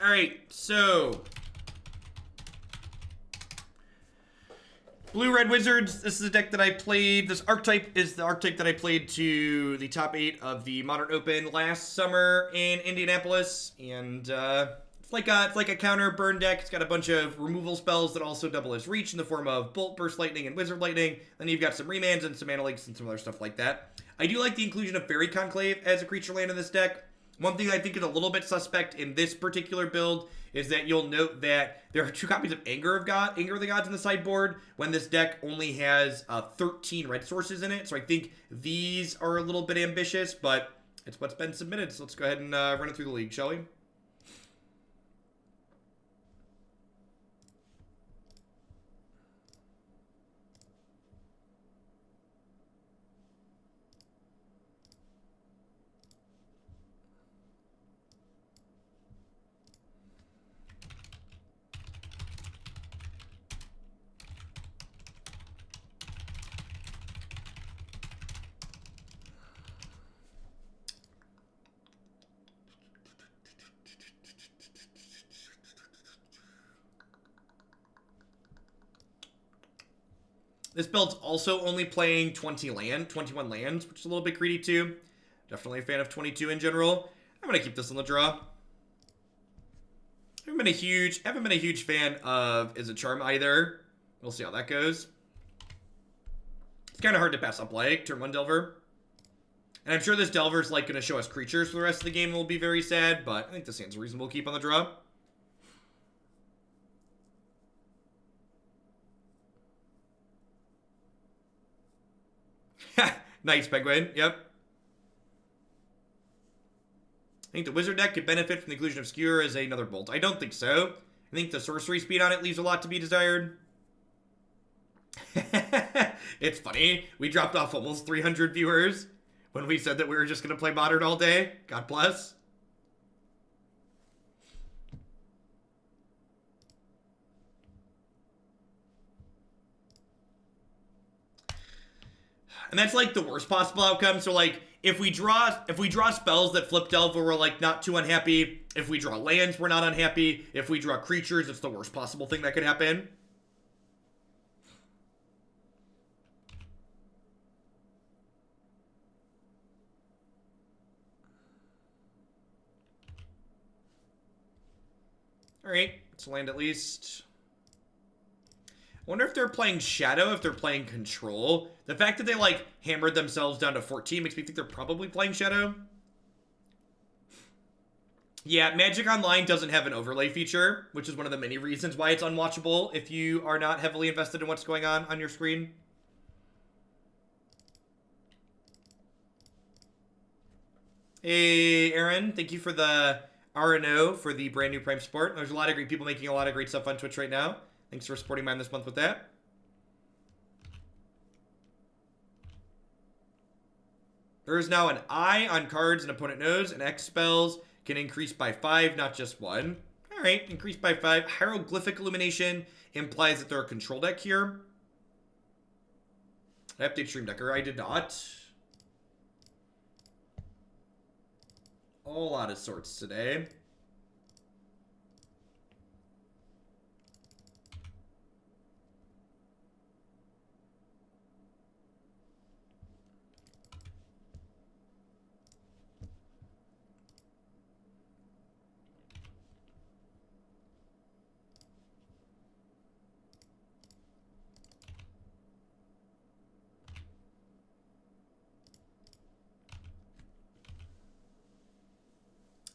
Alright, so Blue-Red Wizards, this is a deck that I played. This archetype is the archetype that I played to the top 8 of the Modern Open last summer in Indianapolis. And it's like a counter burn deck. It's got a bunch of removal spells that also double as reach in the form of Bolt, Burst Lightning, and Wizard Lightning. Then you've got some Remands and some Mana Leaks and some other stuff like that. I do like the inclusion of Faerie Conclave as a creature land in this deck. One thing I think is a little bit suspect in this particular build is that you'll note that there are 2 copies of Anger of the Gods in the sideboard when this deck only has 13 red sources in it. So I think these are a little bit ambitious, but it's what's been submitted. So let's go ahead and run it through the league, shall we? This build's also only playing 21 lands, which is a little bit greedy too. Definitely a fan of 22 in general. I'm gonna keep this on the draw. Haven't been a huge fan of Izzet Charm either. We'll see how that goes. It's kind of hard to pass up like turn 1 Delver. And I'm sure this Delver's like gonna show us creatures for the rest of the game and will be very sad, but I think this hand's a reasonable keep on the draw. Nice, Penguin. Yep. I think the Wizard deck could benefit from the inclusion of Skewer as another Bolt. I don't think so. I think the sorcery speed on it leaves a lot to be desired. It's funny. We dropped off almost 300 viewers when we said that we were just going to play Modern all day. God bless. And that's like the worst possible outcome. So like if we draw spells that flip Delver, we're like not too unhappy. If we draw lands, we're not unhappy. If we draw creatures, it's the worst possible thing that could happen. Alright, let's land at least. I wonder if they're playing Shadow, if they're playing Control. The fact that they, like, hammered themselves down to 14 makes me think they're probably playing Shadow. Yeah, Magic Online doesn't have an overlay feature, which is one of the many reasons why it's unwatchable if you are not heavily invested in what's going on your screen. Hey, Aaron, thank you for the RNO for the brand new Prime support. There's a lot of great people making a lot of great stuff on Twitch right now. Thanks for supporting mine this month with that. There is now an I on cards an opponent knows, and X spells can increase by 5, not just 1. Alright, increase by 5. Hieroglyphic Illumination implies that they're a control deck here. I update Stream Decker. I did not. A lot of sorts today.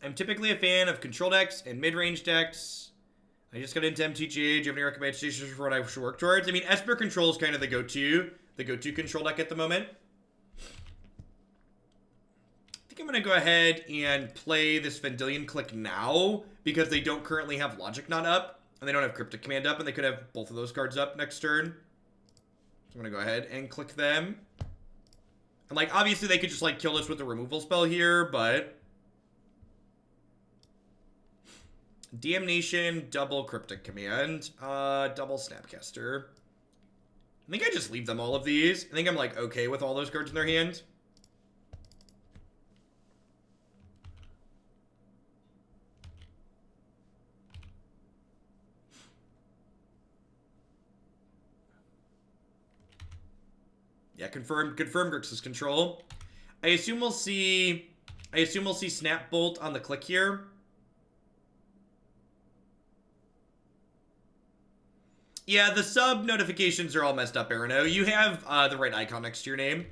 I'm typically a fan of control decks and mid-range decks. I just got into MTGA. Do you have any recommendations for what I should work towards? I mean, Esper Control is kind of the go-to control deck at the moment. I think I'm going to go ahead and play this Vendilion Clique now because they don't currently have Logic Knot up and they don't have Cryptic Command up, and they could have both of those cards up next turn. So I'm going to go ahead and click them. And, like, obviously they could just, like, kill us with a removal spell here, but Damnation, double Cryptic Command, double Snapcaster. I think I just leave them all of these. I think I'm, like, okay with all those cards in their hand. Yeah, confirm Grixis control. I assume we'll see Snap Bolt on the click here. Yeah, the sub notifications are all messed up, Arano. You have the right icon next to your name.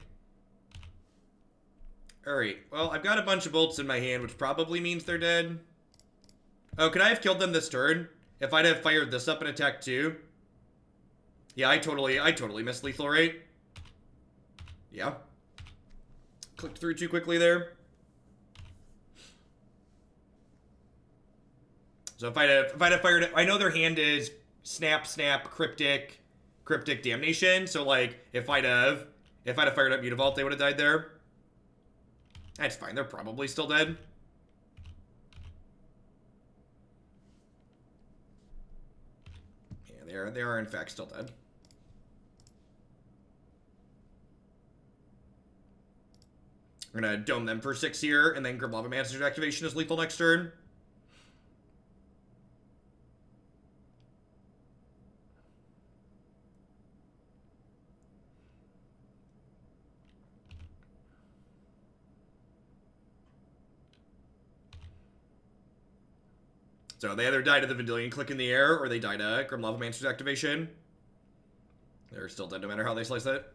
Alright, well, I've got a bunch of bolts in my hand, which probably means they're dead. Oh, could I have killed them this turn? If I'd have fired this up and attacked too? Yeah, I totally missed lethal rate. Yeah. Clicked through too quickly there. So if I'd have fired it, I know their hand is snap, cryptic, damnation. So like if I'd have fired up Mutavault, they would have died there. That's fine. They're probably still dead. Yeah, they are in fact still dead. We're gonna dome them for 6 here, and then Grim Lavamancer's activation is lethal next turn. So they either die to the Vendilion Clique in the air, or they die to Grim Lavamancer's activation. They're still dead no matter how they slice it.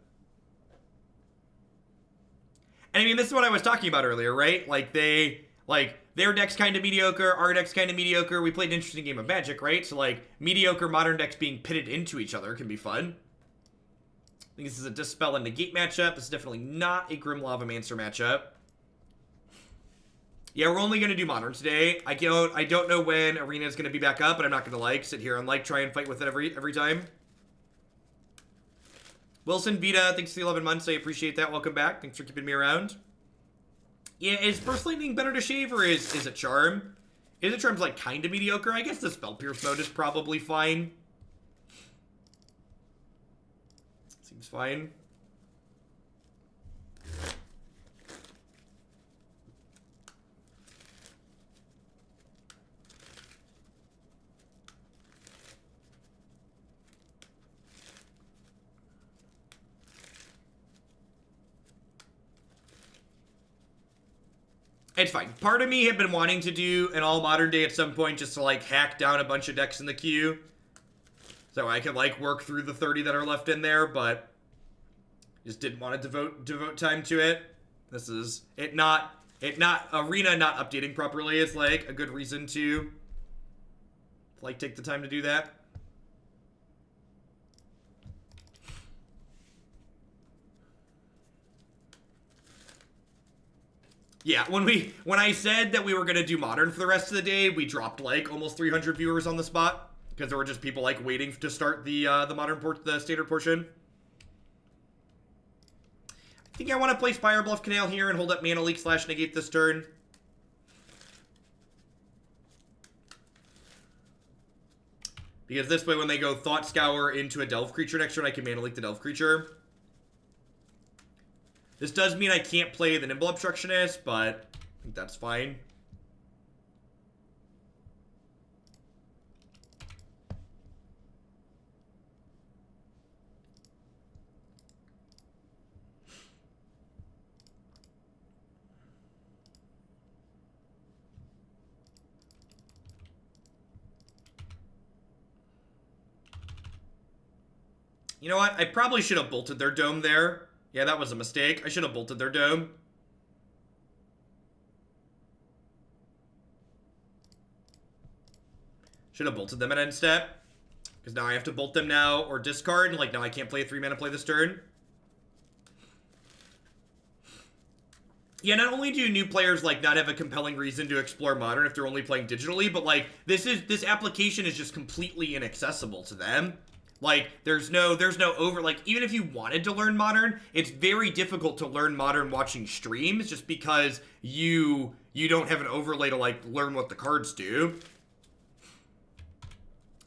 And I mean, this is what I was talking about earlier, right? Like, their deck's kind of mediocre, our deck's kind of mediocre. We played an interesting game of Magic, right? So, like, mediocre modern decks being pitted into each other can be fun. I think this is a Dispel and Negate matchup. This is definitely not a Grim Lavamancer matchup. Yeah, we're only going to do Modern today. I don't know when Arena is going to be back up, but I'm not going to, like, sit here and, like, try and fight with it every time. Wilson, Vita, thanks for the 11 months. I appreciate that. Welcome back. Thanks for keeping me around. Yeah, is Burst Lightning better to shave, or is Izzet Charm? Izzet Charm's, like, kind of mediocre. I guess the Spell Pierce mode is probably fine. Seems fine. It's fine. Part of me had been wanting to do an all modern day at some point just to, like, hack down a bunch of decks in the queue. So I could, like, work through the 30 that are left in there, but just didn't want to devote time to it. This is Arena not updating properly is, like, a good reason to, like, take the time to do that. Yeah, when I said that we were gonna do Modern for the rest of the day, we dropped like almost 300 viewers on the spot because there were just people like waiting to start the the standard portion. I think I want to play Spirebluff Canal here and hold up Mana Leak / Negate this turn. Because this way, when they go Thought Scour into a Delve creature next turn, I can Mana Leak the Delve creature. This does mean I can't play the Nimble Obstructionist, but I think that's fine. You know what? I probably should have bolted their dome there. Yeah, that was a mistake. I should have bolted their dome. Should have bolted them at end step. Because now I have to bolt them now or discard. And, like, now I can't play a 3-mana play this turn. Yeah, not only do new players, like, not have a compelling reason to explore Modern if they're only playing digitally, but, like, this application is just completely inaccessible to them. Like, there's no like, even if you wanted to learn Modern, it's very difficult to learn Modern watching streams just because you don't have an overlay to, like, learn what the cards do.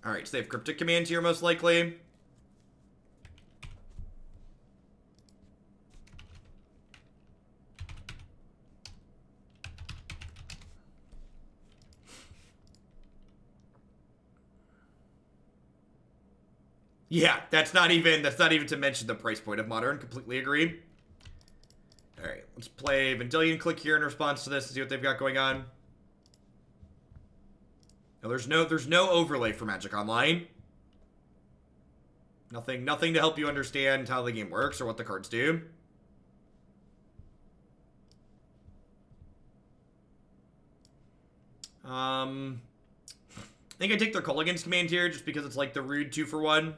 Alright, so they have Cryptic Command here, most likely. Yeah, that's not even to mention the price point of Modern. Completely agree. All right, let's play Vendilion Clique here in response to this and see what they've got going on. No, there's no overlay for Magic Online. Nothing to help you understand how the game works or what the cards do. I think I take their Culligan's command here just because it's like the rude 2-for-1.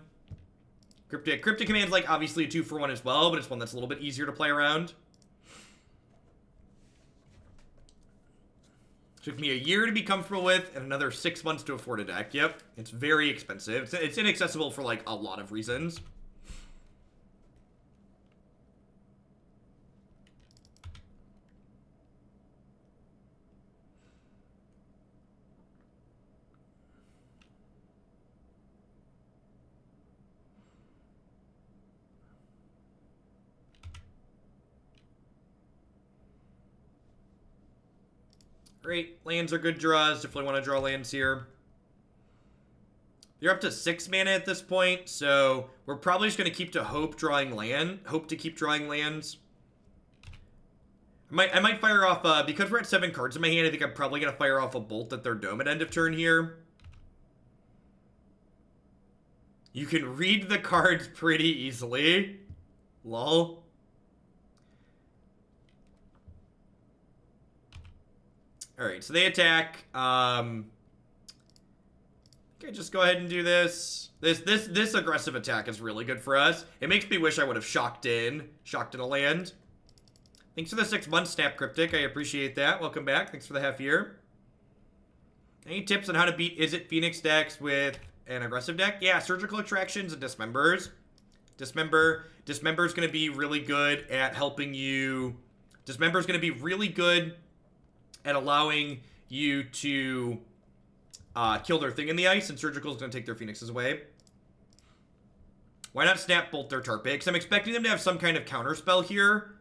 Cryptic command's like obviously a 2-for-1 as well, but it's one that's a little bit easier to play around. Took me a year to be comfortable with and another 6 months to afford a deck. Yep, it's very expensive. It's inaccessible for like a lot of reasons. Great. Lands are good draws. Definitely want to draw lands here. You're up to 6 mana at this point, so we're probably just going to keep to hope to keep drawing lands. I might fire off, because we're at 7 cards in my hand, I think I'm probably going to fire off a Bolt at their Dome at end of turn here. You can read the cards pretty easily. Lol. Alright, so they attack. Okay, just go ahead and do this. This aggressive attack is really good for us. It makes me wish I would have shocked in a land. Thanks for the 6 months, Snap Cryptic. I appreciate that. Welcome back. Thanks for the half year. Any tips on how to beat Izzet Phoenix decks with an aggressive deck? Yeah, Surgical Attractions and Dismembers. Dismember's going to be really good at helping you. Dismember's going to be really good at allowing you to kill their thing in the ice, and Surgical's going to take their Phoenixes away. Why not Snap Bolt their Tar Pit? Because I'm expecting them to have some kind of counter spell here,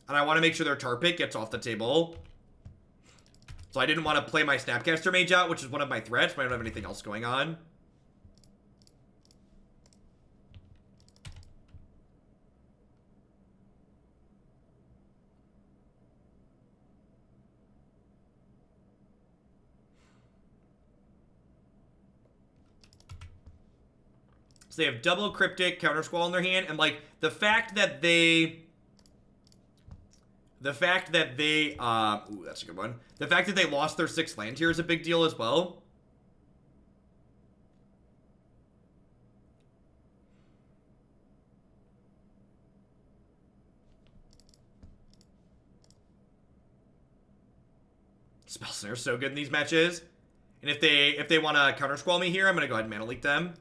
and I want to make sure their Tar Pit gets off the table. So I didn't want to play my Snapcaster Mage out, which is one of my threats, but I don't have anything else going on. So they have double Cryptic, Counter Squall in their hand, and like the fact that they ooh, that's a good one. The fact that they lost their 6th land here is a big deal as well. Spell Snare is so good in these matches. And if they want to Counter Squall me here, I'm going to go ahead and Mana Leak them.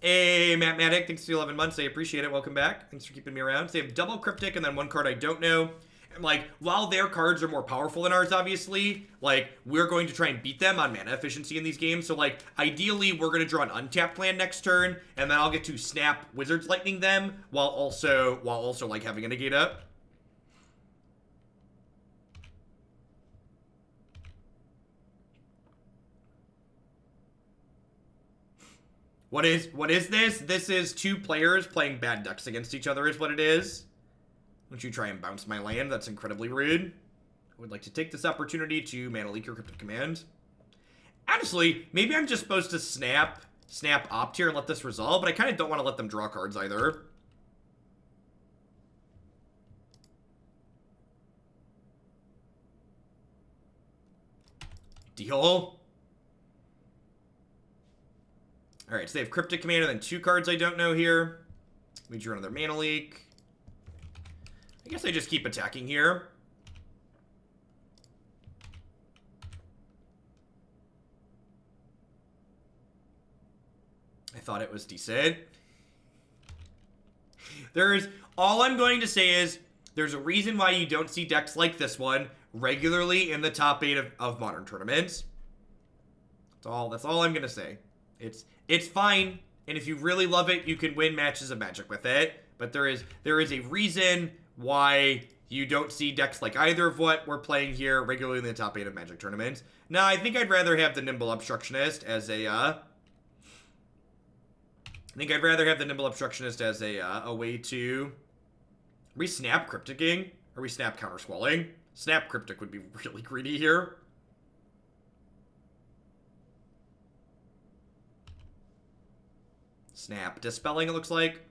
Hey, Mathematic, thanks for the 11 months. I appreciate it. Welcome back. Thanks for keeping me around. So they have double Cryptic and then 1 card I don't know. And, like, while their cards are more powerful than ours, obviously, like, we're going to try and beat them on mana efficiency in these games. So, like, ideally, we're going to draw an untapped land next turn, and then I'll get to snap Wizard's Lightning them while also like, having a negate up. What is this? This is 2 players playing bad decks against each other is what it is. Don't you try and bounce my land. That's incredibly rude. I would like to take this opportunity to Mana Leak your Cryptic Command. Honestly, maybe I'm just supposed to snap Opt here and let this resolve, but I kind of don't want to let them draw cards either. Deal. Alright, so they have Cryptic Command and then 2 cards I don't know here. We drew another Mana Leak. I guess I just keep attacking here. I thought it was decent. All I'm going to say is, there's a reason why you don't see decks like this one regularly in the top 8 of Modern tournaments. That's all I'm going to say. It's fine, and if you really love it, you can win matches of Magic with it. But there is a reason why You don't see decks like either of what we're playing here regularly in the top 8 of Magic tournaments. No, I think I'd rather have the Nimble Obstructionist as a, I think I'd rather have the Nimble Obstructionist as a way to... Are we snap Crypticing? Or are we snap Countersqualling? Snap Cryptic would be really greedy here. Snap Dispelling, it looks like.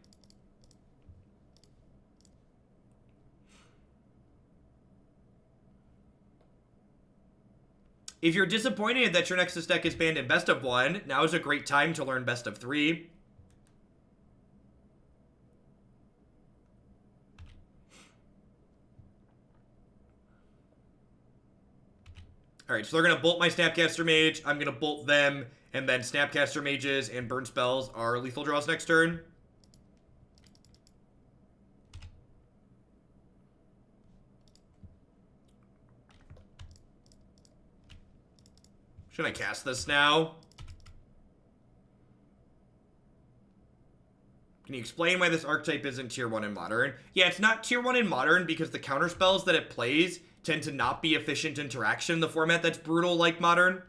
If you're disappointed that your Nexus deck is banned in Best of 1, now is a great time to learn Best of 3. Alright, so they're going to bolt my Snapcaster Mage. I'm going to bolt them, and then Snapcaster Mages and Burn Spells are lethal draws next turn. Should I cast this now? Can you explain why this archetype isn't tier 1 in Modern? Yeah, it's not tier 1 in Modern because the counterspells that it plays tend to not be efficient interaction in the format that's brutal like Modern.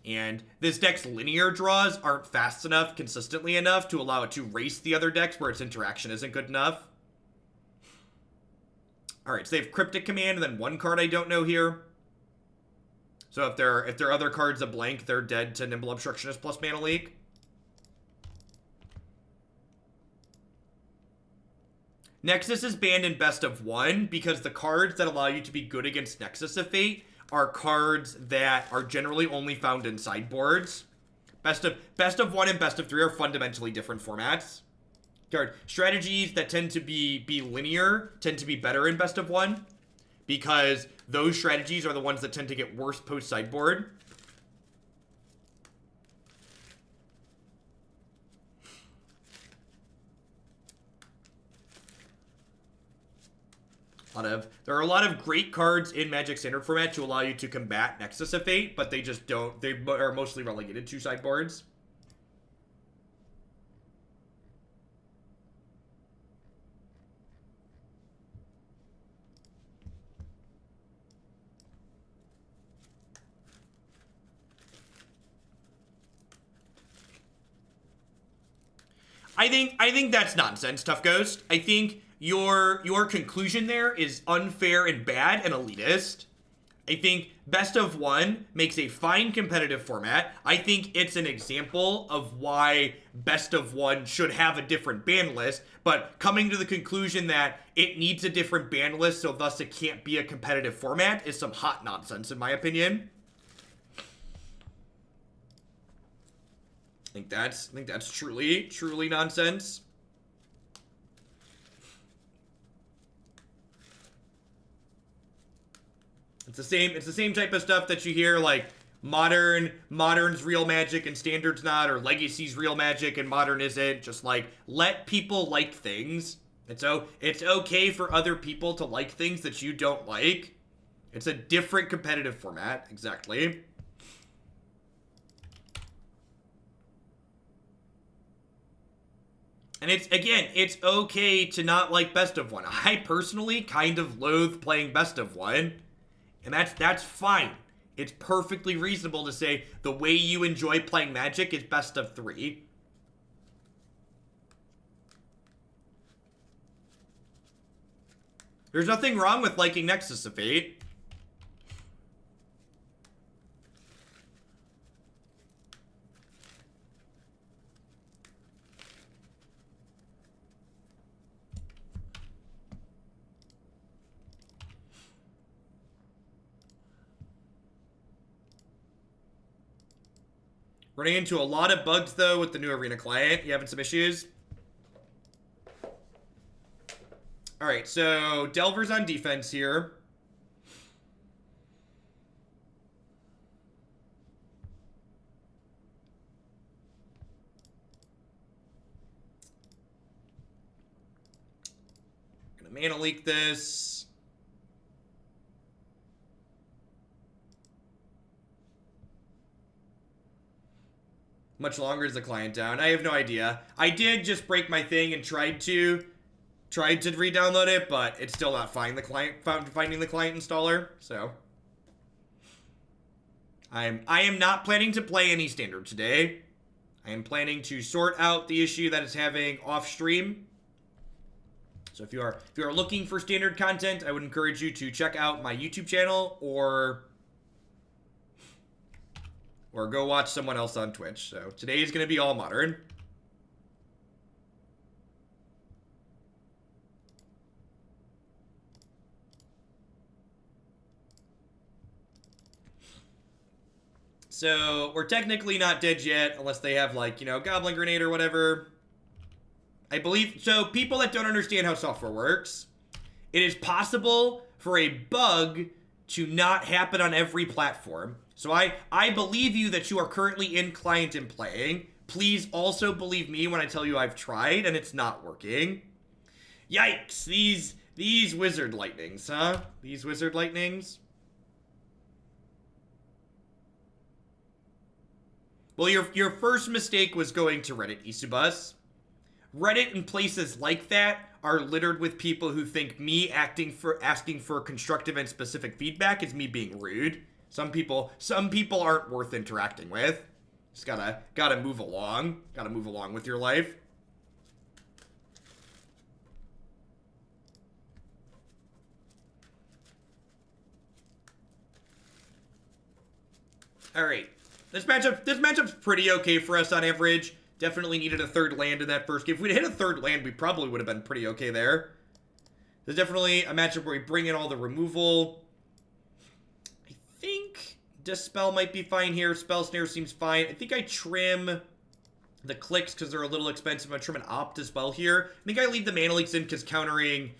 And this deck's linear draws aren't fast enough, consistently enough, to allow it to race the other decks where its interaction isn't good enough. Alright, so they have Cryptic Command and then one card I don't know here. So if their other card's a blank, they're dead to Nimble Obstructionist plus Mana Leak. Nexus is banned in Best of 1 because the cards that allow you to be good against Nexus of Fate are cards that are generally only found in sideboards. Best of 1 and Best of 3 are fundamentally different formats. Strategies that tend to be linear tend to be better in Best of 1 because those strategies are the ones that tend to get worse post-sideboard. There are a lot of great cards in Magic Standard format to allow you to combat Nexus of Fate, but they just don't. They are mostly relegated to sideboards. I think that's nonsense, Tough Ghost. I think your conclusion there is unfair and bad and elitist. I think Best of 1 makes a fine competitive format. I think it's an example of why Best of 1 should have a different ban list, but coming to the conclusion that it needs a different ban list, so thus it can't be a competitive format, is some hot nonsense, in my opinion. I think that's truly nonsense. It's the same type of stuff that you hear like Modern's real Magic and Standard's not, or Legacy's real Magic and Modern isn't. Just like let people like things. It's okay for other people to like things that you don't like. It's a different competitive format, exactly. And it's okay to not like Best of 1. I personally kind of loathe playing Best of 1. And that's fine. It's perfectly reasonable to say the way you enjoy playing Magic is Best of 3. There's nothing wrong with liking Nexus of Fate. Running into a lot of bugs, though, with the new Arena client. You having some issues? Alright, so Delver's on defense here. Gonna Mana Leak this. much longer is the client down? I have no idea. I did just break my thing and tried to re-download it, but it's still not finding the client installer. So I am not planning to play any standard today. I am planning to sort out the issue that it's having off stream. So if you are looking for standard content, I would encourage you to check out my YouTube channel or go watch someone else on Twitch. So today is going to be all modern. So we're technically not dead yet, unless they have, like, you know, Goblin Grenade or whatever. I believe, so people that don't understand how software works, it is possible for a bug to not happen on every platform. So I believe you that you are currently in client and playing. Please also believe me when I tell you I've tried and it's not working. Yikes, these wizard lightnings, huh? These wizard lightnings. Well, your first mistake was going to Reddit, Isubus. Reddit and places like that are littered with people who think me asking for constructive and specific feedback is me being rude. Some people aren't worth interacting with. Just gotta move along. Gotta move along with your life. All right. This matchup's pretty okay for us on average. Definitely needed a third land in that first game. If we'd hit a third land, we probably would have been pretty okay there. There's definitely a matchup where we bring in all the removal. I think Dispel might be fine here. Spell Snare seems fine. I think I trim the clicks because they're a little expensive. I trim an opt as well here. I think I leave the mana leaks in because countering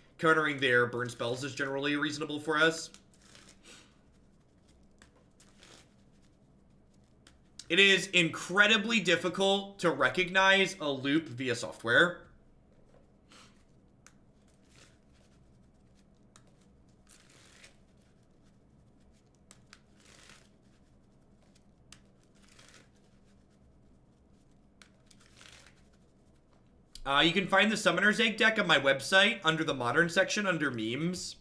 their burn spells is generally reasonable for us. It is incredibly difficult to recognize a loop via software. You can find the Summoner's Egg deck on my website under the Modern section under memes.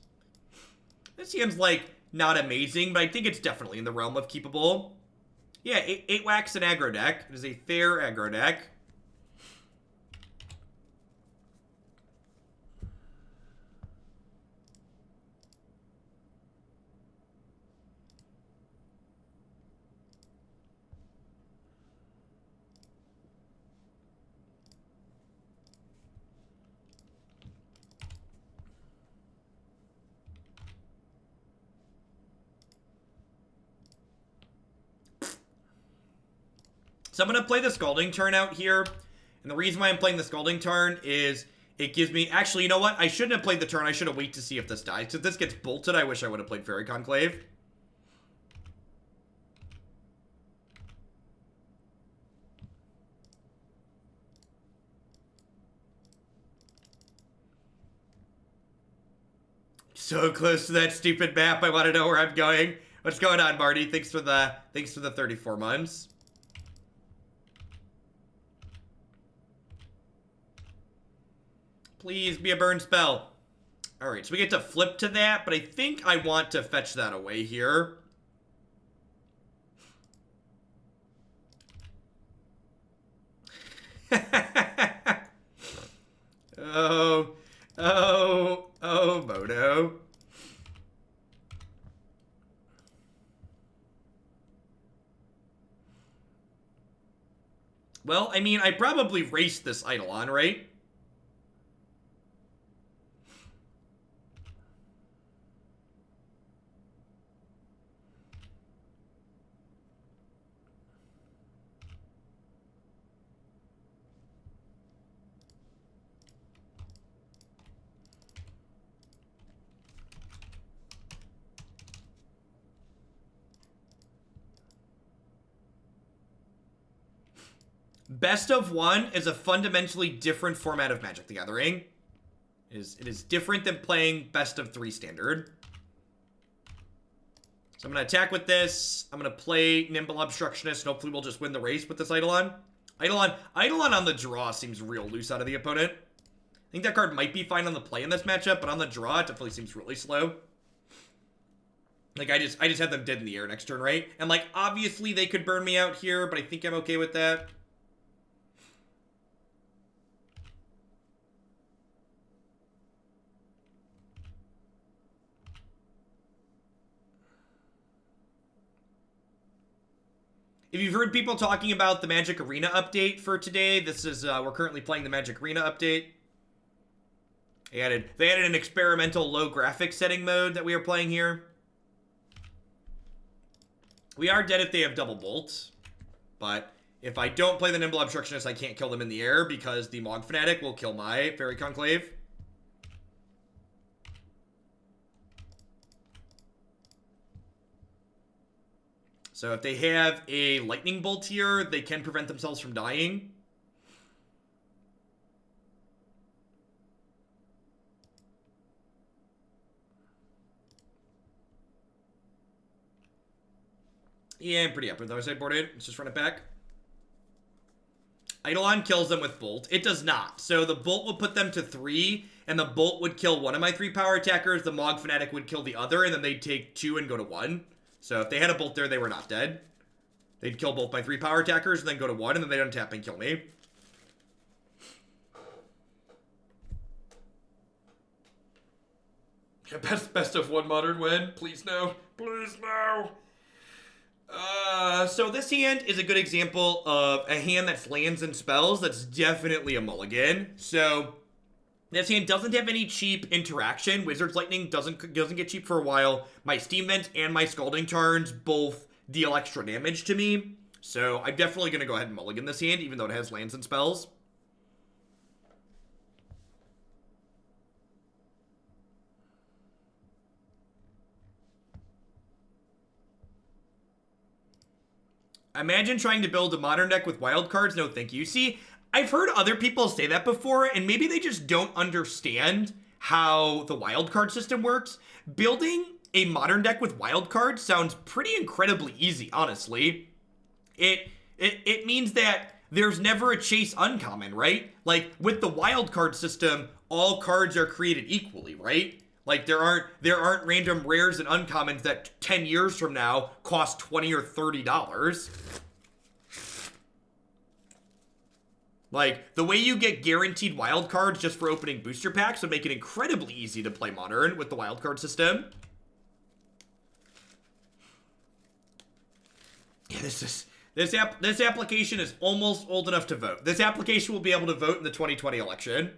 This seems like not amazing, but I think it's definitely in the realm of keepable. Yeah, 8 wax and aggro deck. It is a fair aggro deck. So I'm going to play the Scalding Tarn out here. And the reason why I'm playing the Scalding Tarn is it gives me... Actually, you know what? I shouldn't have played the turn. I should have waited to see if this dies. So if this gets bolted, I wish I would have played Faerie Conclave. So close to that stupid map. I want to know where I'm going. What's going on, Marty? Thanks for the 34 months. Please be a burn spell. Alright, so we get to flip to that, but I think I want to fetch that away here. Oh, Moto. Well, I mean, I probably raced this Eidolon, right? Best of one is a fundamentally different format of Magic the Gathering. It is different than playing best of 3 standard. So I'm going to attack with this. I'm going to play Nimble Obstructionist, and hopefully we'll just win the race with this Eidolon. Eidolon on the draw seems real loose out of the opponent. I think that card might be fine on the play in this matchup, but on the draw, it definitely seems really slow. Like, I just have them dead in the air next turn, right? And, like, obviously they could burn me out here, but I think I'm okay with that. If you've heard people talking about the Magic Arena update for today, this is, we're currently playing the Magic Arena update. They added an experimental low graphics setting mode that we are playing here. We are dead if they have double bolts, but if I don't play the Nimble Obstructionist, I can't kill them in the air because the Mog Fanatic will kill my Faerie Conclave. So if they have a Lightning Bolt here, they can prevent themselves from dying. Yeah, I'm pretty up with those sideboarded. Let's just run it back. Eidolon kills them with Bolt. It does not. So the Bolt would put them to 3, and the Bolt would kill one of my 3 power attackers. The Mog Fanatic would kill the other, and then they'd take 2 and go to 1. So if they had a Bolt there, they were not dead. They'd kill both my 3 power attackers, and then go to 1, and then they'd untap and kill me. Best of 1 modern win. Please no. Please no. So this hand is a good example of a hand that's lands and spells. That's definitely a mulligan. So this hand doesn't have any cheap interaction. Wizard's Lightning doesn't get cheap for a while. My Steam Vent and my Scalding Tarns both deal extra damage to me. So I'm definitely going to go ahead and mulligan this hand, even though it has lands and spells. Imagine trying to build a modern deck with wild cards. No, thank you. See, I've heard other people say that before, and maybe they just don't understand how the wild card system works. Building a modern deck with wild cards sounds pretty incredibly easy, honestly. It means that there's never a chase uncommon, right? Like, with the wild card system, all cards are created equally, right? Like, there aren't random rares and uncommons that 10 years from now cost $20 or $30. Like, the way you get guaranteed wild cards just for opening booster packs would make it incredibly easy to play Modern with the wild card system. Yeah, this application is almost old enough to vote. This application will be able to vote in the 2020 election.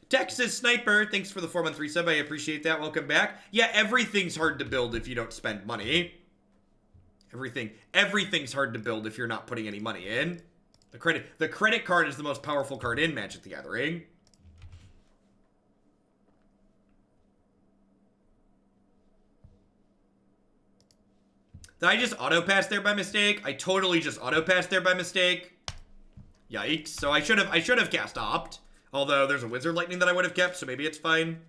Texas Sniper, thanks for the 4-month resub. I appreciate that. Welcome back. Yeah, everything's hard to build if you don't spend money. Everything's hard to build if you're not putting any money in. The credit card is the most powerful card in Magic the Gathering. Did I just auto-pass there by mistake? I totally just auto-passed there by mistake. Yikes. So I should have cast Opt. Although there's a Wizard Lightning that I would have kept, so maybe it's fine.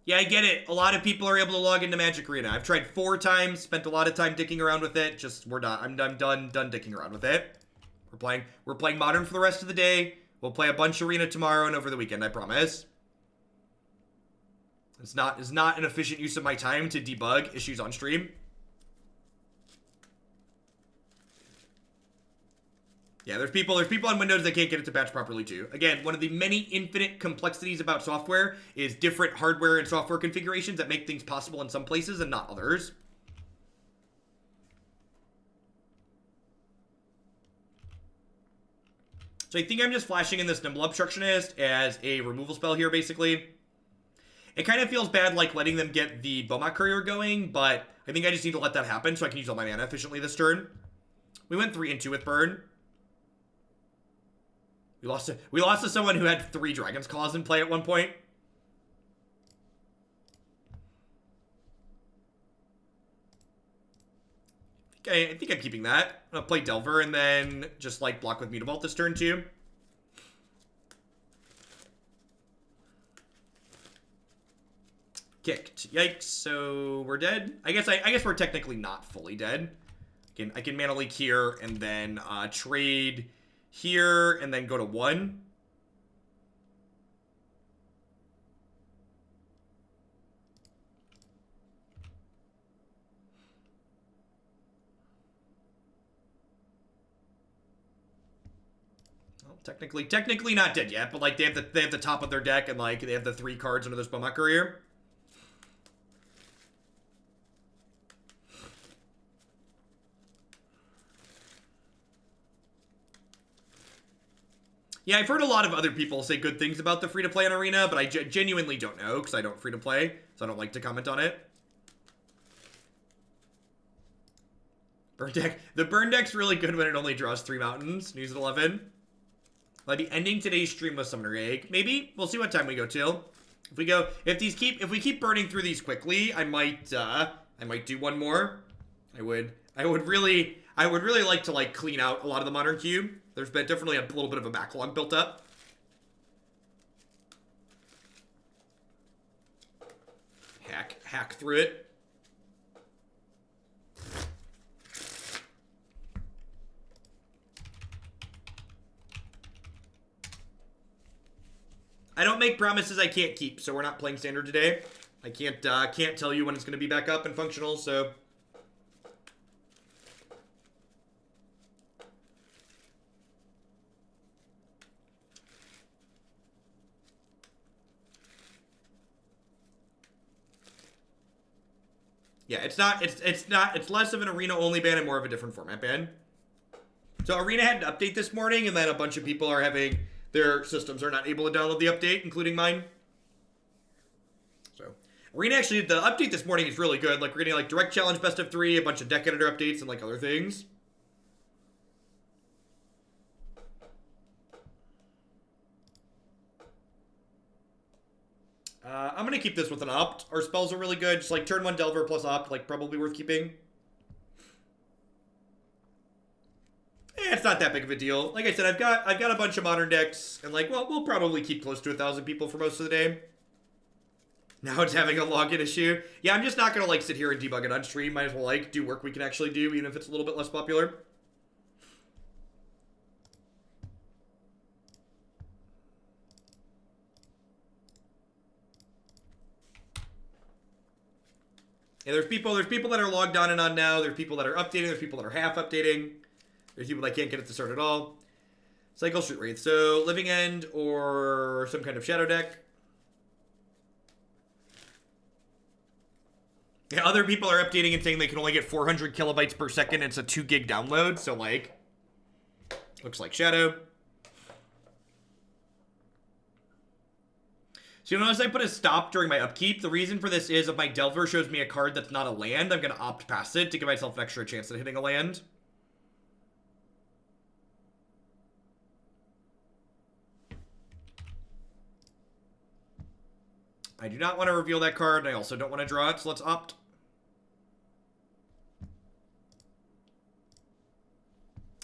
Yeah, I get it. A lot of people are able to log into Magic Arena. I've tried 4 times, spent a lot of time dicking around with it. Just, we're done. I'm done dicking around with it. We're playing Modern for the rest of the day. We'll play a bunch Arena tomorrow and over the weekend, I promise. It's not an efficient use of my time to debug issues on stream. Yeah, there's people on Windows that can't get it to batch properly too. Again, one of the many infinite complexities about software is different hardware and software configurations that make things possible in some places and not others. So I think I'm just flashing in this Nimble Obstructionist as a removal spell here, basically. It kind of feels bad, like, letting them get the Beaumont Courier going, but I think I just need to let that happen so I can use all my mana efficiently this turn. We went 3 and 2 with Burn. We lost to someone who had 3 Dragon's Claws in play at one point. Okay, I think I'm keeping that. I'm gonna play Delver and then just, like, block with Mutavault this turn, too. Kicked. Yikes. So we're dead. I guess we're technically not fully dead. I can Mana Leak here and then trade here and then go to 1. Well, technically not dead yet, but like they have the top of their deck and like they have the 3 cards under this Bummucker here. Yeah, I've heard a lot of other people say good things about the free-to-play on Arena, but I genuinely don't know, because I don't free-to-play, so I don't like to comment on it. Burn deck. The burn deck's really good when it only draws 3 mountains. News at 11. I'll be ending today's stream with Summoner Egg. Maybe. We'll see what time we go till. If we keep burning through these quickly, I might do one more. I would really like to like clean out a lot of the modern cube. There's been definitely a little bit of a backlog built up. Hack through it. I don't make promises I can't keep, so we're not playing standard today. I can't tell you when it's going to be back up and functional, so... Yeah, it's less of an Arena-only ban and more of a different format ban. So Arena had an update this morning, and then a bunch of people are having... Their systems are not able to download the update, including mine. So, Arena actually, the update this morning is really good. Like, we're getting, like, Direct Challenge Best of 3, a bunch of deck editor updates, and, like, other things. I'm gonna keep this with an opt. Our spells are really good. Just, like, turn 1 Delver plus opt, like, probably worth keeping. It's not that big of a deal. Like I said, I've got a bunch of modern decks, and like, well, we'll probably keep close to 1,000 people for most of the day. Now it's having a login issue. Yeah, I'm just not gonna like sit here and debug it on stream. Might as well like do work we can actually do, even if it's a little bit less popular. Yeah, there's people that are logged on and on now. There's people that are updating. There's people that are half updating. There's people that can't get it to start at all. Cycle Street Wraith. So, Living End or some kind of Shadow deck. Yeah, other people are updating and saying they can only get 400 kilobytes per second. It's a 2 gig download. So, like, looks like Shadow. So, you notice I put a stop during my upkeep. The reason for this is if my Delver shows me a card that's not a land, I'm going to opt past it to give myself an extra chance at hitting a land. I do not want to reveal that card, and I also don't want to draw it, so let's opt.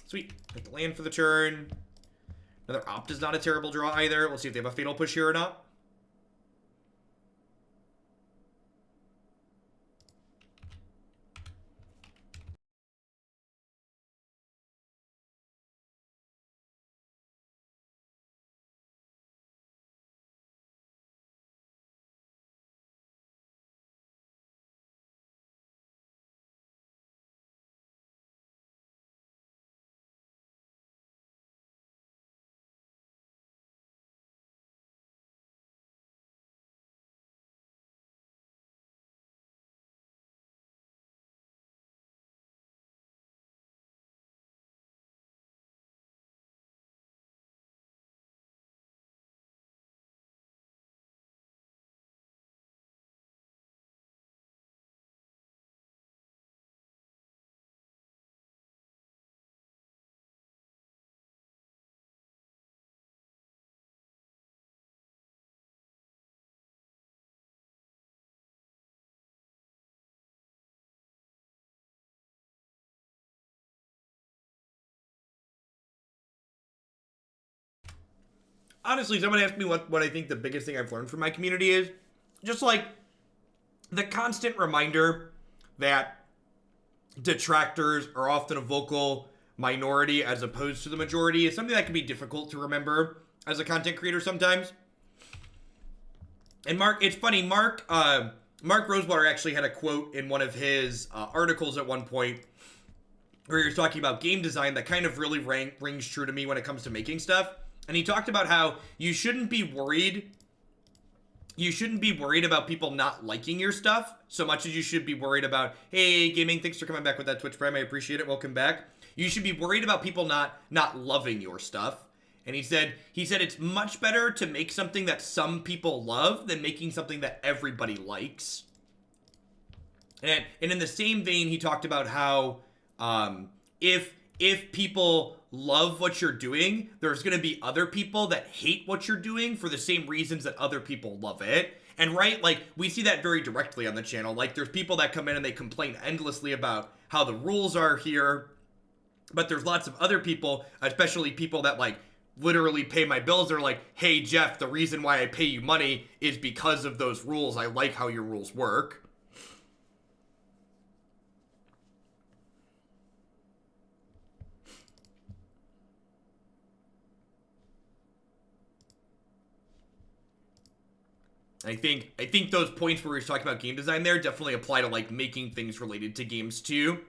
Sweet. Take the land for the turn. Another opt is not a terrible draw either. Let's see if they have a Fatal Push here or not. Honestly, someone asked me what I think the biggest thing I've learned from my community is. Just like, the constant reminder that detractors are often a vocal minority as opposed to the majority is something that can be difficult to remember as a content creator sometimes. And Mark, it's funny, Mark Rosewater actually had a quote in one of his articles at one point where he was talking about game design that kind of really rings true to me when it comes to making stuff. And he talked about how you shouldn't be worried about people not liking your stuff so much as you should be worried about, hey, gaming, thanks for coming back with that Twitch Prime. I appreciate it. Welcome back. You should be worried about people not loving your stuff. And he said it's much better to make something that some people love than making something that everybody likes. And in the same vein, he talked about how if people love what you're doing, there's going to be other people that hate what you're doing for the same reasons that other people love it. And right, like, we see that very directly on the channel. Like, there's people that come in and they complain endlessly about how the rules are here. But there's lots of other people, especially people that, like, literally pay my bills. They're like, hey, Jeff, the reason why I pay you money is because of those rules. I like how your rules work. I think those points where we were talking about game design there definitely apply to, like, making things related to games too.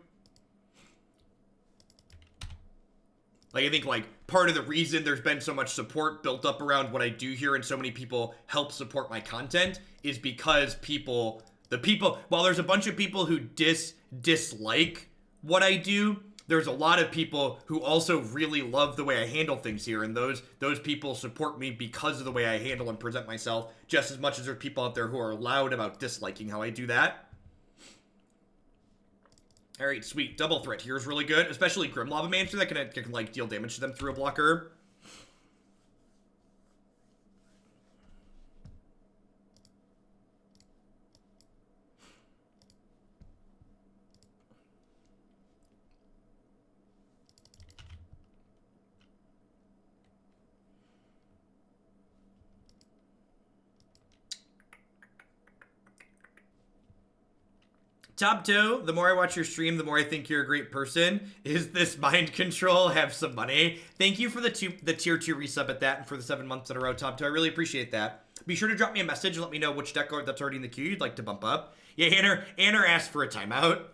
Like, I think, like, part of the reason there's been so much support built up around what I do here and so many people help support my content is because while there's a bunch of people who dislike what I do, there's a lot of people who also really love the way I handle things here, and those people support me because of the way I handle and present myself, just as much as there's people out there who are loud about disliking how I do that. Alright, sweet. Double threat here is really good, especially Grim Lavamancer that can like, deal damage to them through a blocker. Top two, the more I watch your stream, the more I think you're a great person. Is this mind control? Have some money. Thank you for the tier 2 resub at that and for the 7 months in a row, Top 2. I really appreciate that. Be sure to drop me a message and let me know which deck that's already in the queue you'd like to bump up. Yeah, Anner asked for a timeout.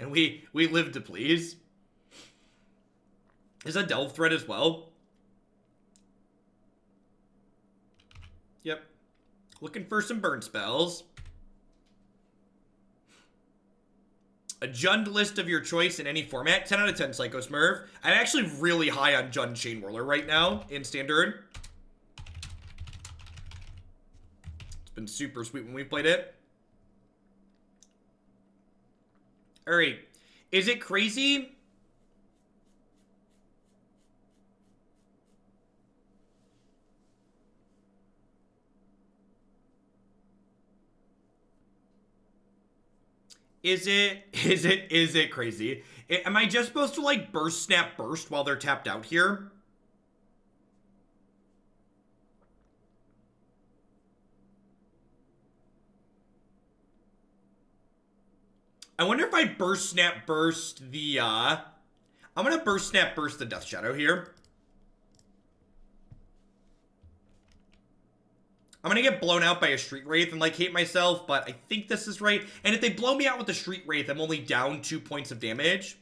And we live to please. Is that Delve threat as well? Yep. Looking for some burn spells. A Jund list of your choice in any format. 10 out of 10, Psycho Smurf. I'm actually really high on Jund Chain Whirler right now in Standard. It's been super sweet when we played it. Alright. Is it crazy? Is it crazy? Am I just supposed to, like, burst, snap, burst while they're tapped out here? I wonder if I burst, snap, burst the, I'm gonna burst, snap, burst the Death Shadow here. I'm gonna get blown out by a Street Wraith and, like, hate myself, but I think this is right. And if they blow me out with the Street Wraith, I'm only down 2 points of damage.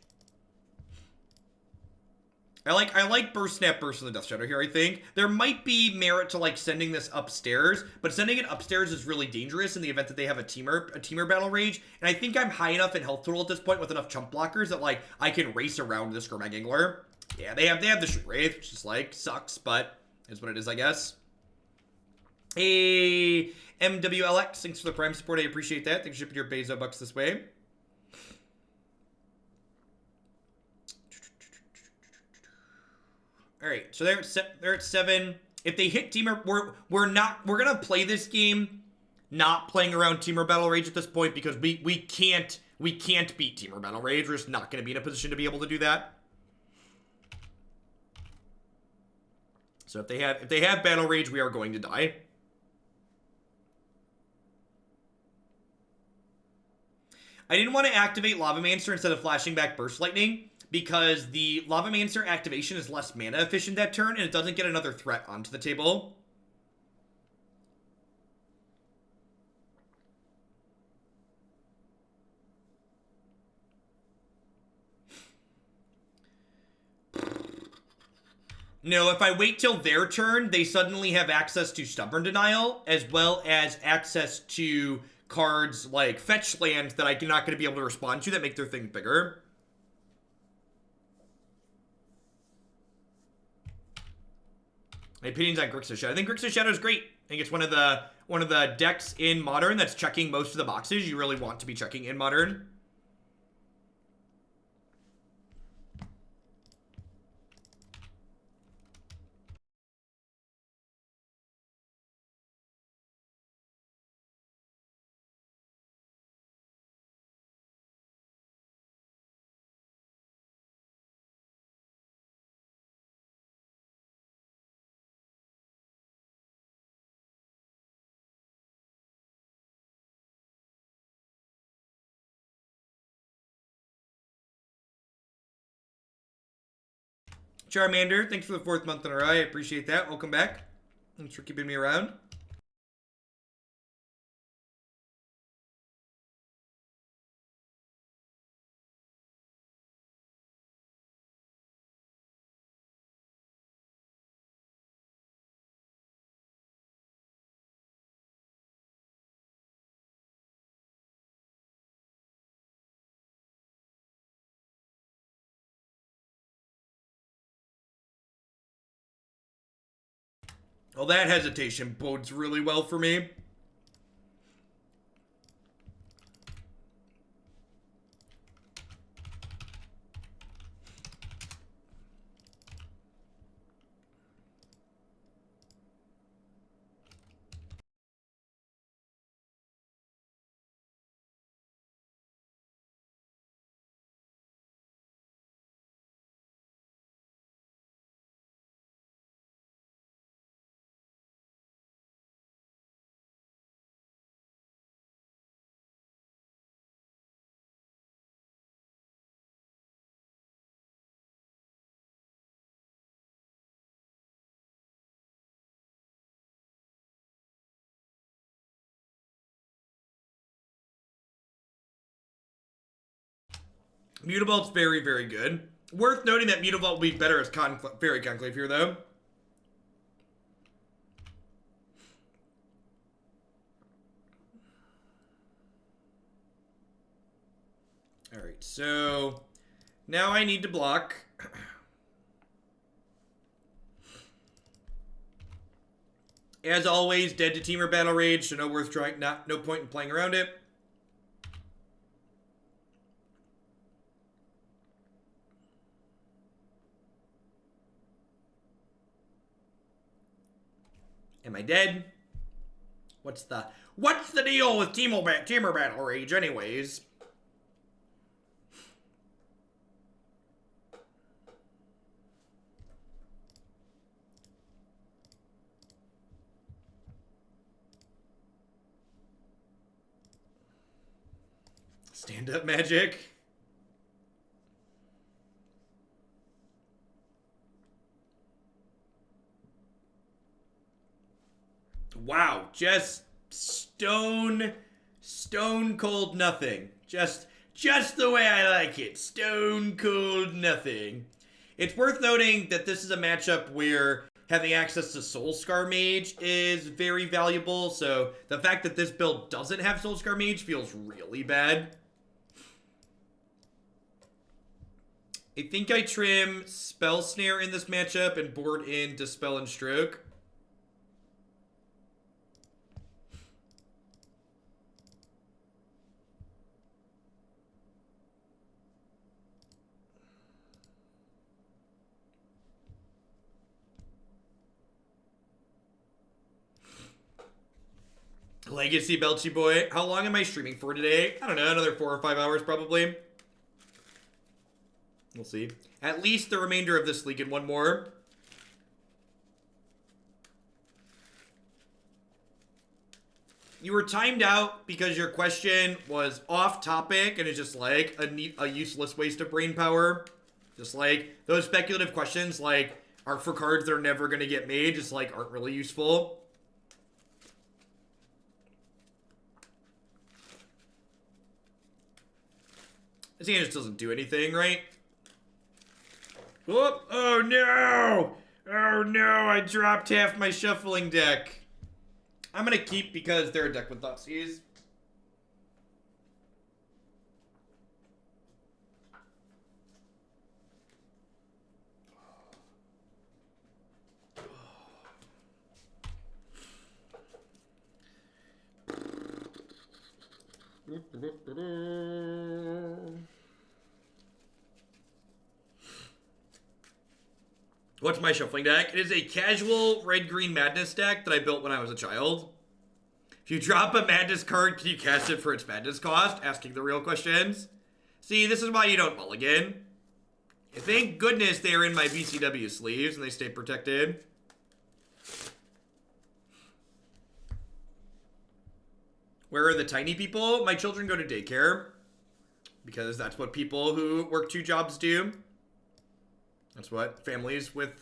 I like burst, snap, burst of the Death Shadow here, I think. There might be merit to, like, sending this upstairs, but sending it upstairs is really dangerous in the event that they have a teamer battle rage. And I think I'm high enough in health total at this point with enough chump blockers that, like, I can race around this Grim Angler. Yeah, they have the Street Wraith, which is, like, sucks, but is what it is, I guess. Hey, MWLX, thanks for the Prime support. I appreciate that. Thanks for shipping your Bezo bucks this way. All right, so they're at 7. If they hit Teamer, we're gonna play this game not playing around Teamer Battle Rage at this point because we can't beat Teamer Battle Rage. We're just not gonna be in a position to be able to do that. So if they have Battle Rage, we are going to die. I didn't want to activate Lavamancer instead of flashing back Burst Lightning, because the Lavamancer activation is less mana efficient that turn, and it doesn't get another threat onto the table. No, if I wait till their turn, they suddenly have access to Stubborn Denial, as well as access to cards like Fetch Land that I'm not going to be able to respond to that make their thing bigger. My opinions on Grixis Shadow. I think Grixis Shadow is great. I think it's one of the decks in Modern that's checking most of the boxes you really want to be checking in Modern. Charmander, thanks for the 4th month in a row. I appreciate that. Welcome back. Thanks for keeping me around. Well, that hesitation bodes really well for me. Mutavault's very, very good. Worth noting that Mutavault will be better as Faerie Conclave here, though. Alright, so now I need to block. As always, Dead to Teamer Battle Rage, so no point in playing around it. Am I dead? What's the deal with Teamer Battle Rage anyways? Stand up magic. Wow, just stone cold nothing. Just the way I like it. Stone cold nothing. It's worth noting that this is a matchup where having access to Soulscar Mage is very valuable, so the fact that this build doesn't have Soulscar Mage feels really bad. I think I trim Spell Snare in this matchup and board in Dispel and Stroke. Legacy Belchy Boy. How long am I streaming for today? I don't know, another 4 or 5 hours probably. We'll see. At least the remainder of this league and one more. You were timed out because your question was off topic and it's just like a useless waste of brain power. Just like those speculative questions like are for cards that are never going to get made, just like aren't really useful. This hand just doesn't do anything, right? Whoop. Oh no! Oh no, I dropped half my shuffling deck. I'm gonna keep because they're a deck with Thoughtseize. What's my shuffling deck? It is a casual red-green madness deck that I built when I was a child. If you drop a madness card, can you cast it for its madness cost? Asking the real questions. See, this is why you don't mulligan. Thank goodness they are in my BCW sleeves and they stay protected. Where are the tiny people? My children go to daycare. Because that's what people who work 2 jobs do. That's what families with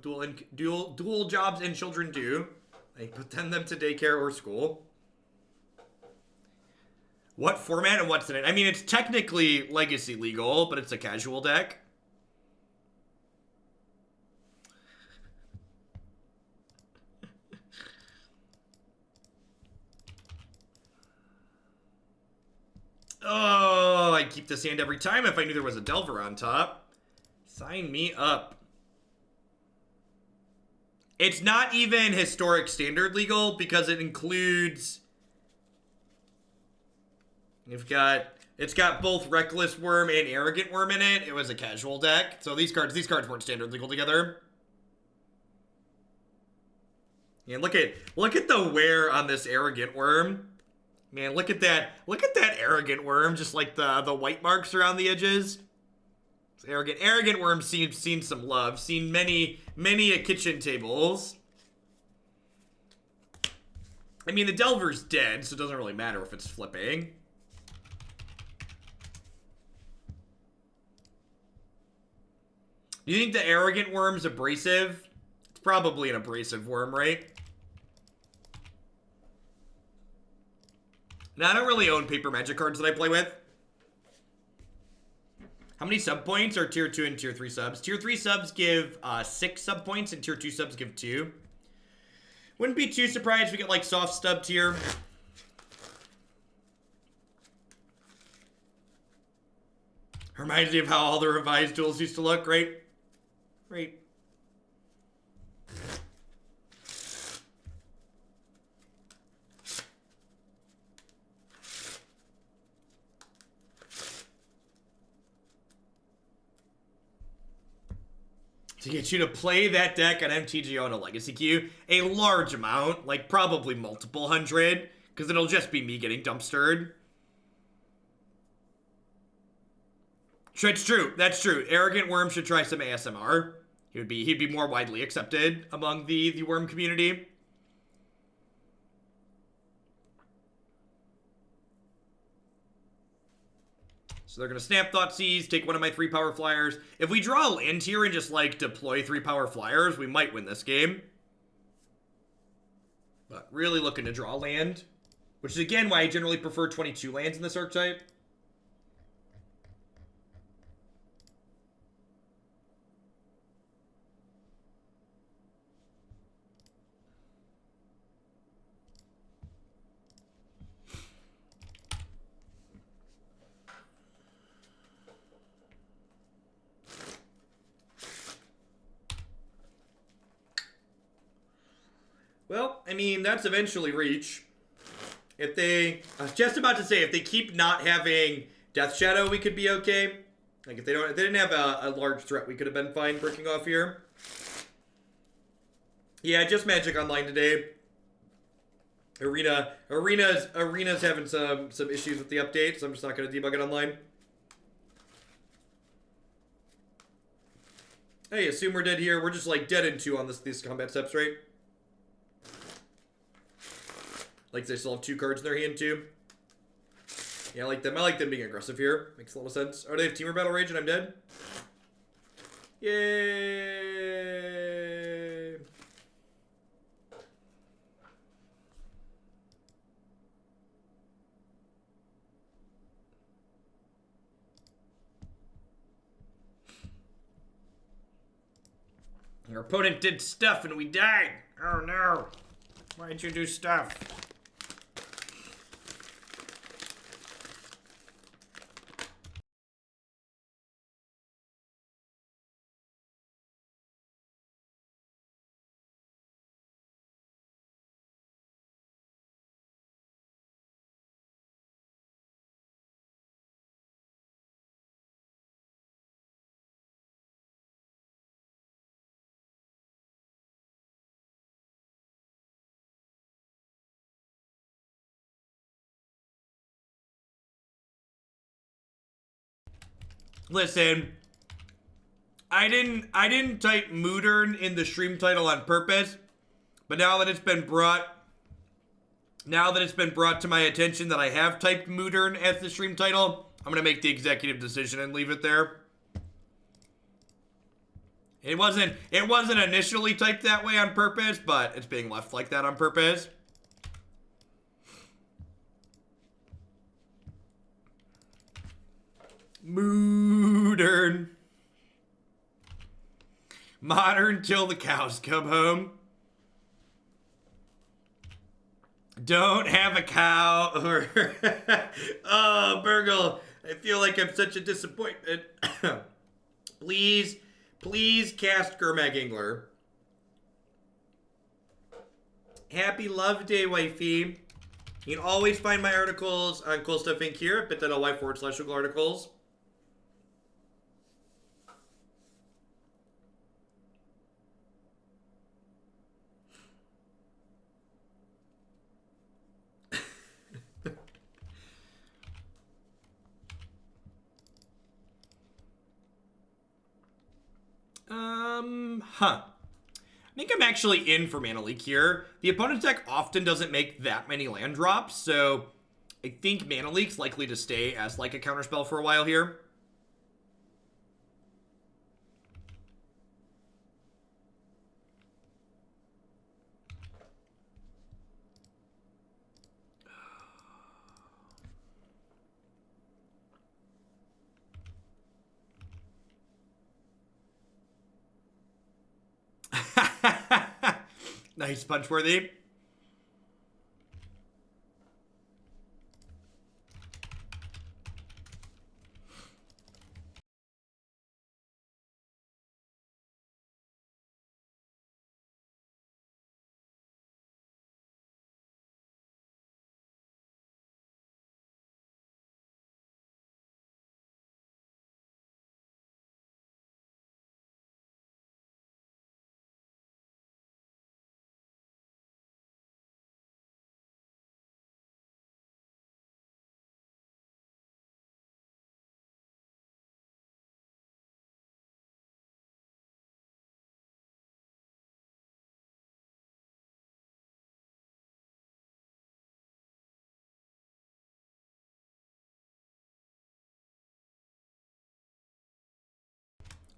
dual jobs and children do. They put them to daycare or school. What format and what's in it? I mean, it's technically legacy legal, but it's a casual deck. Oh, I'd keep this hand every time if I knew there was a Delver on top. Sign me up. It's not even historic standard legal because it includes... It's got both Reckless Worm and Arrogant Worm in it. It was a casual deck. So these cards weren't standard legal together. Yeah, look at the wear on this Arrogant Worm. Man, look at that. Look at that Arrogant Worm, just like the white marks around the edges. Arrogant Worm's seen some love, seen many a kitchen tables. I mean, the Delver's dead, so it doesn't really matter if it's flipping. Do you think the Arrogant Worm's abrasive? It's probably an abrasive worm, right? Now, I don't really own paper Magic cards that I play with. How many sub points are tier 2 and tier 3 subs? Tier 3 subs give 6 sub points and tier 2 subs give 2. Wouldn't be too surprised if we get like soft stub tier. Reminds me of how all the revised duels used to look, right? Right. To get you to play that deck on MTGO in a legacy queue, a large amount, like probably multiple hundred, because it'll just be me getting dumpstered. That's true. That's true. Arrogant Worm should try some ASMR. He'd be more widely accepted among the worm community. So they're going to snap Thoughtseize, take one of my 3 power flyers. If we draw a land here and just, like, deploy 3 power flyers, we might win this game. But really looking to draw land. Which is, again, why I generally prefer 22 lands in this archetype. Well, I mean, that's eventually reach. If they... I was just about to say, if they keep not having Death Shadow, we could be okay. Like, if they didn't have a large threat, we could have been fine breaking off here. Yeah, just Magic Online today. Arena's having some issues with the update, so I'm just not going to debug it online. Hey, assume we're dead here. We're just, like, dead in 2 on these combat steps, right? Like they still have 2 cards in their hand too. Yeah, I like them. I like them being aggressive here. Makes a little sense. Oh, they have Teamer Battle Rage and I'm dead? Yay! Our opponent did stuff and we died. Oh no. Why'd you do stuff? Listen, I didn't type Modern in the stream title on purpose, but now that it's been brought to my attention that I have typed Modern as the stream title, I'm gonna make the executive decision and leave it there. It wasn't initially typed that way on purpose, but it's being left like that on purpose. Modern. Modern till the cows come home. Don't have a cow or oh, Burgle, I feel like I'm such a disappointment. Please cast Gurmag Angler. Happy Love Day, wifey. You can always find my articles on Cool Stuff Inc. here at bit.ly/articles. I think I'm actually in for Mana Leak here. The opponent's deck often doesn't make that many land drops, so I think Mana Leak's likely to stay as like a counterspell for a while here. Nice, Punchworthy.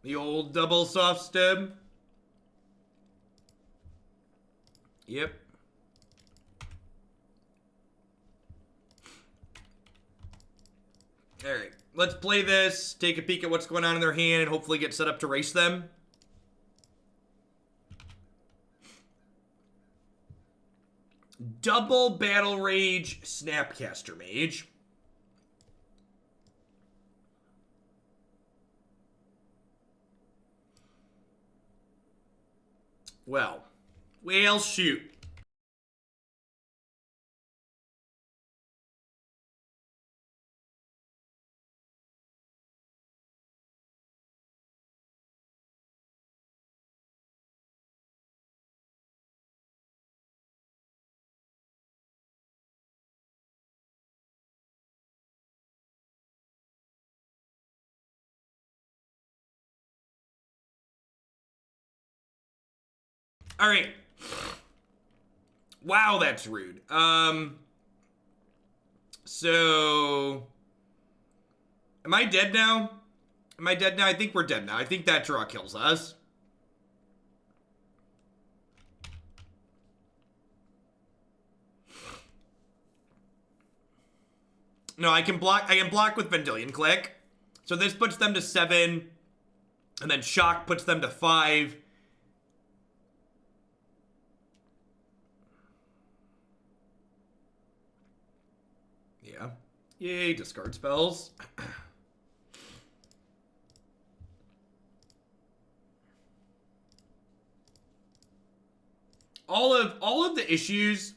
The old double soft stem. Yep. Alright, let's play this, take a peek at what's going on in their hand, and hopefully get set up to race them. Double Battle Rage Snapcaster Mage. Well, shoot. All right. Wow, that's rude. So... Am I dead now? Am I dead now? I think we're dead now. I think that draw kills us. No, I can block with Vendilion Clique. So this puts them to 7. And then Shock puts them to 5. Yeah. Yay, discard spells. all of the issues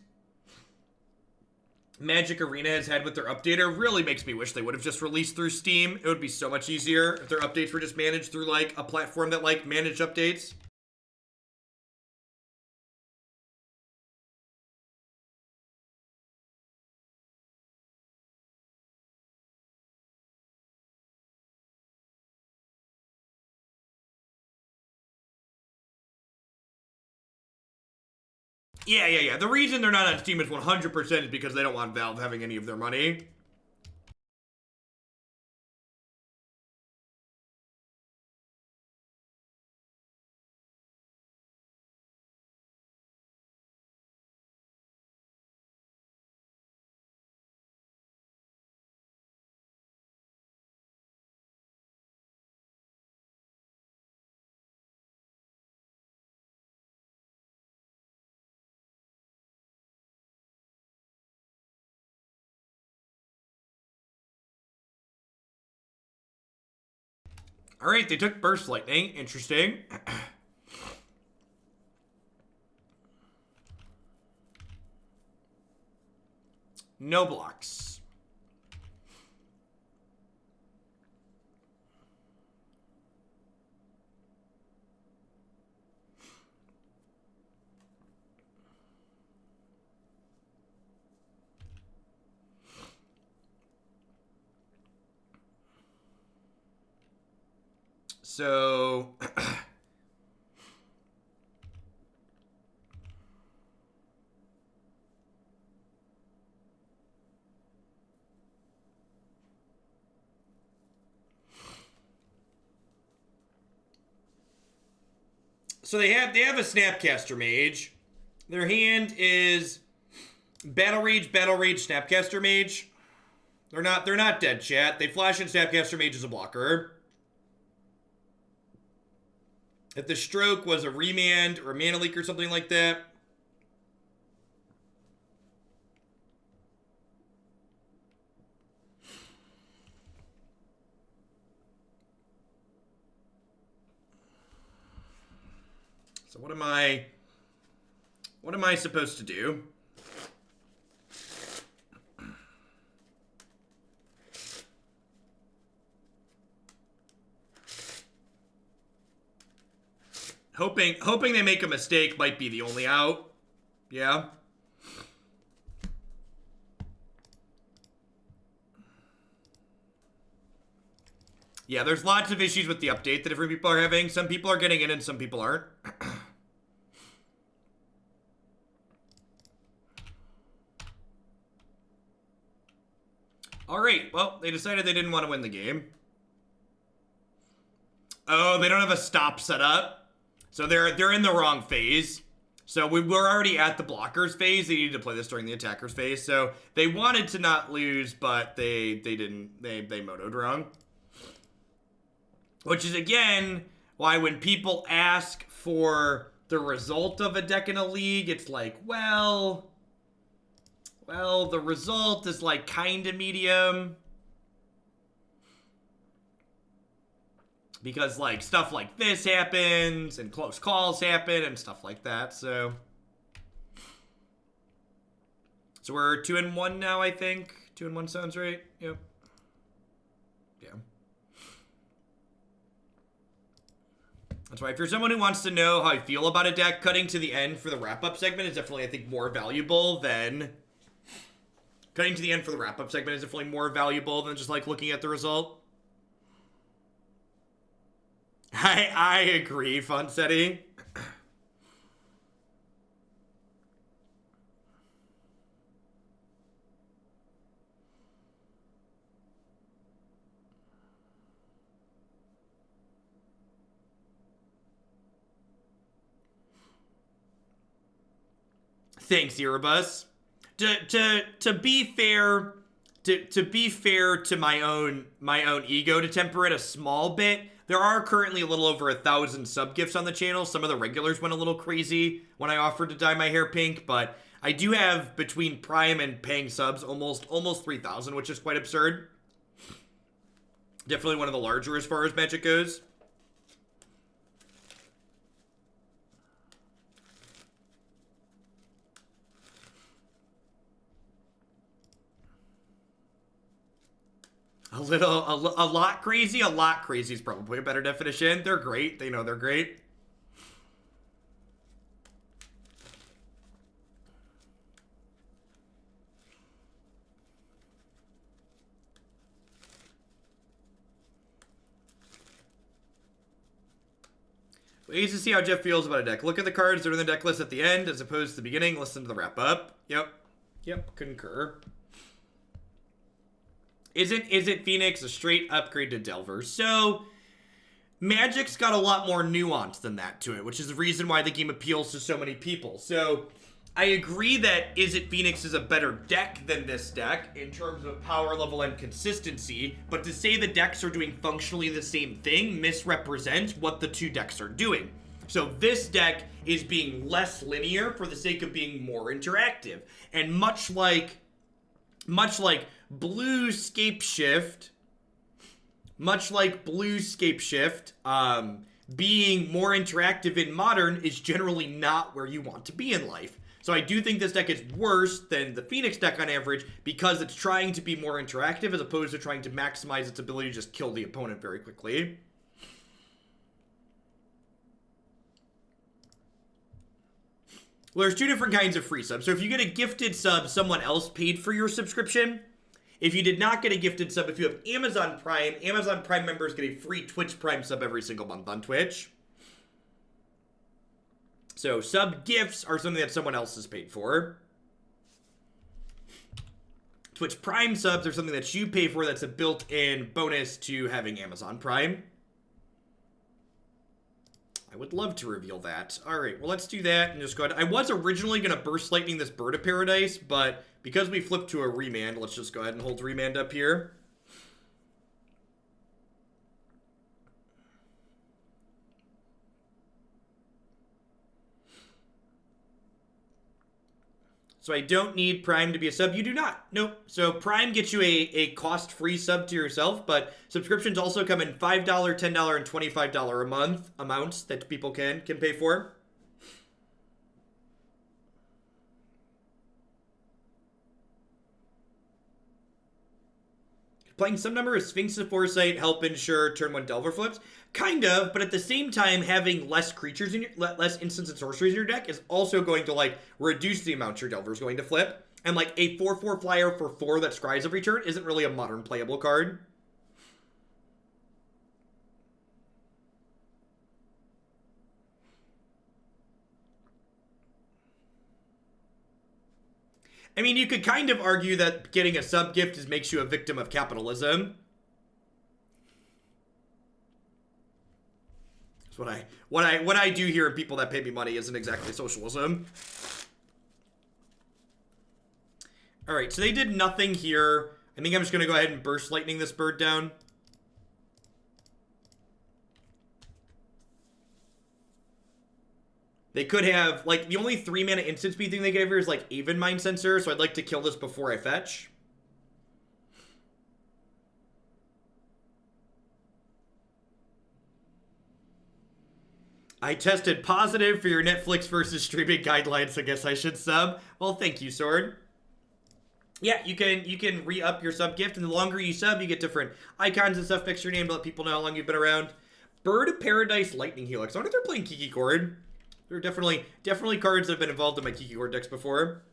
Magic Arena has had with their updater really makes me wish they would have just released through Steam. It would be so much easier if their updates were just managed through, like, a platform that, like, managed updates. Yeah. The reason they're not on Steam is 100% is because they don't want Valve having any of their money. Alright, they took Burst Lightning. Interesting. No blocks. So... So they have a Snapcaster Mage. Their hand is Battle Rage, Snapcaster Mage. They're not dead, chat. They flash in Snapcaster Mage as a blocker. If the Stroke was a Remand or a Mana Leak or something like that. So what am I supposed to do? Hoping they make a mistake might be the only out. Yeah. Yeah, there's lots of issues with the update that different people are having. Some people are getting in and some people aren't. Alright, well, they decided they didn't want to win the game. Oh, they don't have a stop set up. So they're in the wrong phase. So we were already at the blockers phase. They needed to play this during the attackers phase. So they wanted to not lose, but they didn't. They motoed wrong. Which is, again, why when people ask for the result of a deck in a league, it's like, well, the result is, like, kind of medium. Because, like, stuff like this happens, and close calls happen, and stuff like that, so... So we're 2-1 now, I think. 2-1 sounds right. Yep. Yeah. That's why if you're someone who wants to know how I feel about a deck, cutting to the end for the wrap-up segment is definitely, I think, more valuable than... Cutting to the end for the wrap-up segment is definitely more valuable than just, like, looking at the result. I agree, Fonsetti. Thanks, Erebus. To be fair, to be fair to my own ego, to temper it a small bit, there are currently a little over 1,000 sub gifts on the channel. Some of the regulars went a little crazy when I offered to dye my hair pink, but I do have, between Prime and paying subs, almost 3,000, which is quite absurd. Definitely one of the larger as far as Magic goes. A lot crazy. A lot crazy is probably a better definition. They're great. They know they're great. Ways to see how Jeff feels about a deck. Look at the cards that are in the deck list at the end as opposed to the beginning. Listen to the wrap up. Yep, concur. Izzet Phoenix a straight upgrade to Delver? So, Magic's got a lot more nuance than that to it, which is the reason why the game appeals to so many people. So, I agree that Izzet Phoenix is a better deck than this deck in terms of power level and consistency, but to say the decks are doing functionally the same thing misrepresents what the two decks are doing. So this deck is being less linear for the sake of being more interactive. And much like Blue Scape Shift, being more interactive in Modern is generally not where you want to be in life. So I do think this deck is worse than the Phoenix deck on average because it's trying to be more interactive as opposed to trying to maximize its ability to just kill the opponent very quickly. Well, there's two different kinds of free subs. So if you get a gifted sub, someone else paid for your subscription. If you did not get a gifted sub, if you have Amazon Prime members get a free Twitch Prime sub every single month on Twitch. So sub gifts are something that someone else has paid for. Twitch Prime subs are something that you pay for that's a built-in bonus to having Amazon Prime. I would love to reveal that. All right, well, let's do that and just go ahead. I was originally going to Burst Lightning this Bird of Paradise, but because we flipped to a Remand, let's just go ahead and hold Remand up here. So I don't need Prime to be a sub. You do not. Nope. So Prime gets you a cost-free sub to yourself, but subscriptions also come in $5, $10, and $25 a month amounts that people can pay for. Playing some number of Sphinx of Foresight help ensure turn 1 Delver flips. Kind of, but at the same time, having less creatures in your, less instants and sorceries in your deck is also going to, like, reduce the amount your Delver is going to flip. And, like, a 4/4 flyer for 4 that scries every turn isn't really a Modern playable card. I mean, you could kind of argue that getting a sub-gift makes you a victim of capitalism. What I do here in people that pay me money isn't exactly socialism. All right, so they did nothing here. I think I'm just gonna go ahead and Burst Lightning this bird down. They could have, like, the only 3-mana instant speed thing they gave here is, like, Aven Mind Sensor, so I'd like to kill this before I fetch. I tested positive for your Netflix versus streaming guidelines, I guess I should sub. Well, thank you, Sword. Yeah, you can re-up your sub gift, and the longer you sub, you get different icons and stuff next to your name to let people know how long you've been around. Bird of Paradise Lightning Helix. I wonder if they're playing Kiki Chord. There are definitely cards that have been involved in my Kiki Chord decks before.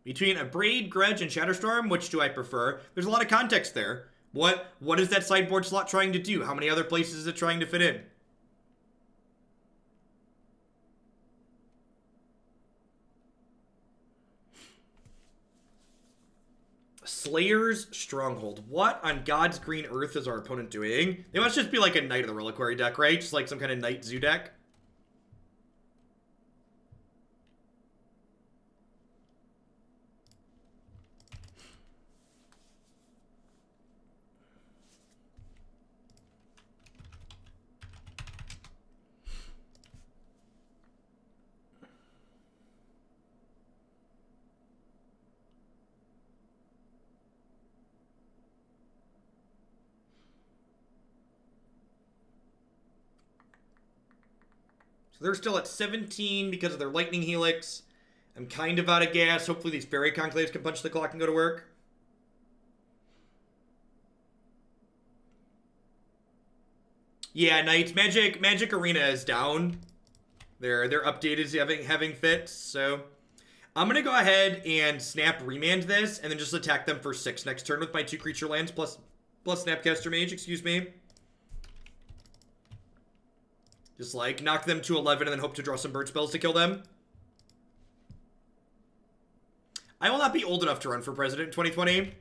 Between Abrade, Grudge, and Shatterstorm, which do I prefer? There's a lot of context there. What is that sideboard slot trying to do? How many other places is it trying to fit in? Slayer's Stronghold. What on God's green earth is our opponent doing? They must just be like a Knight of the Reliquary deck, right? Just like some kind of Knight Zoo deck. So they're still at 17 because of their Lightning Helix. I'm kind of out of gas. Hopefully these Faerie Conclaves can punch the clock and go to work. Yeah, Knights. Magic Arena is down. Their update is having fits, so I'm gonna go ahead and snap Remand this and then just attack them for 6 next turn with my 2 creature lands plus Snapcaster Mage, excuse me. Just like knock them to 11 and then hope to draw some bird spells to kill them. I will not be old enough to run for president in 2020.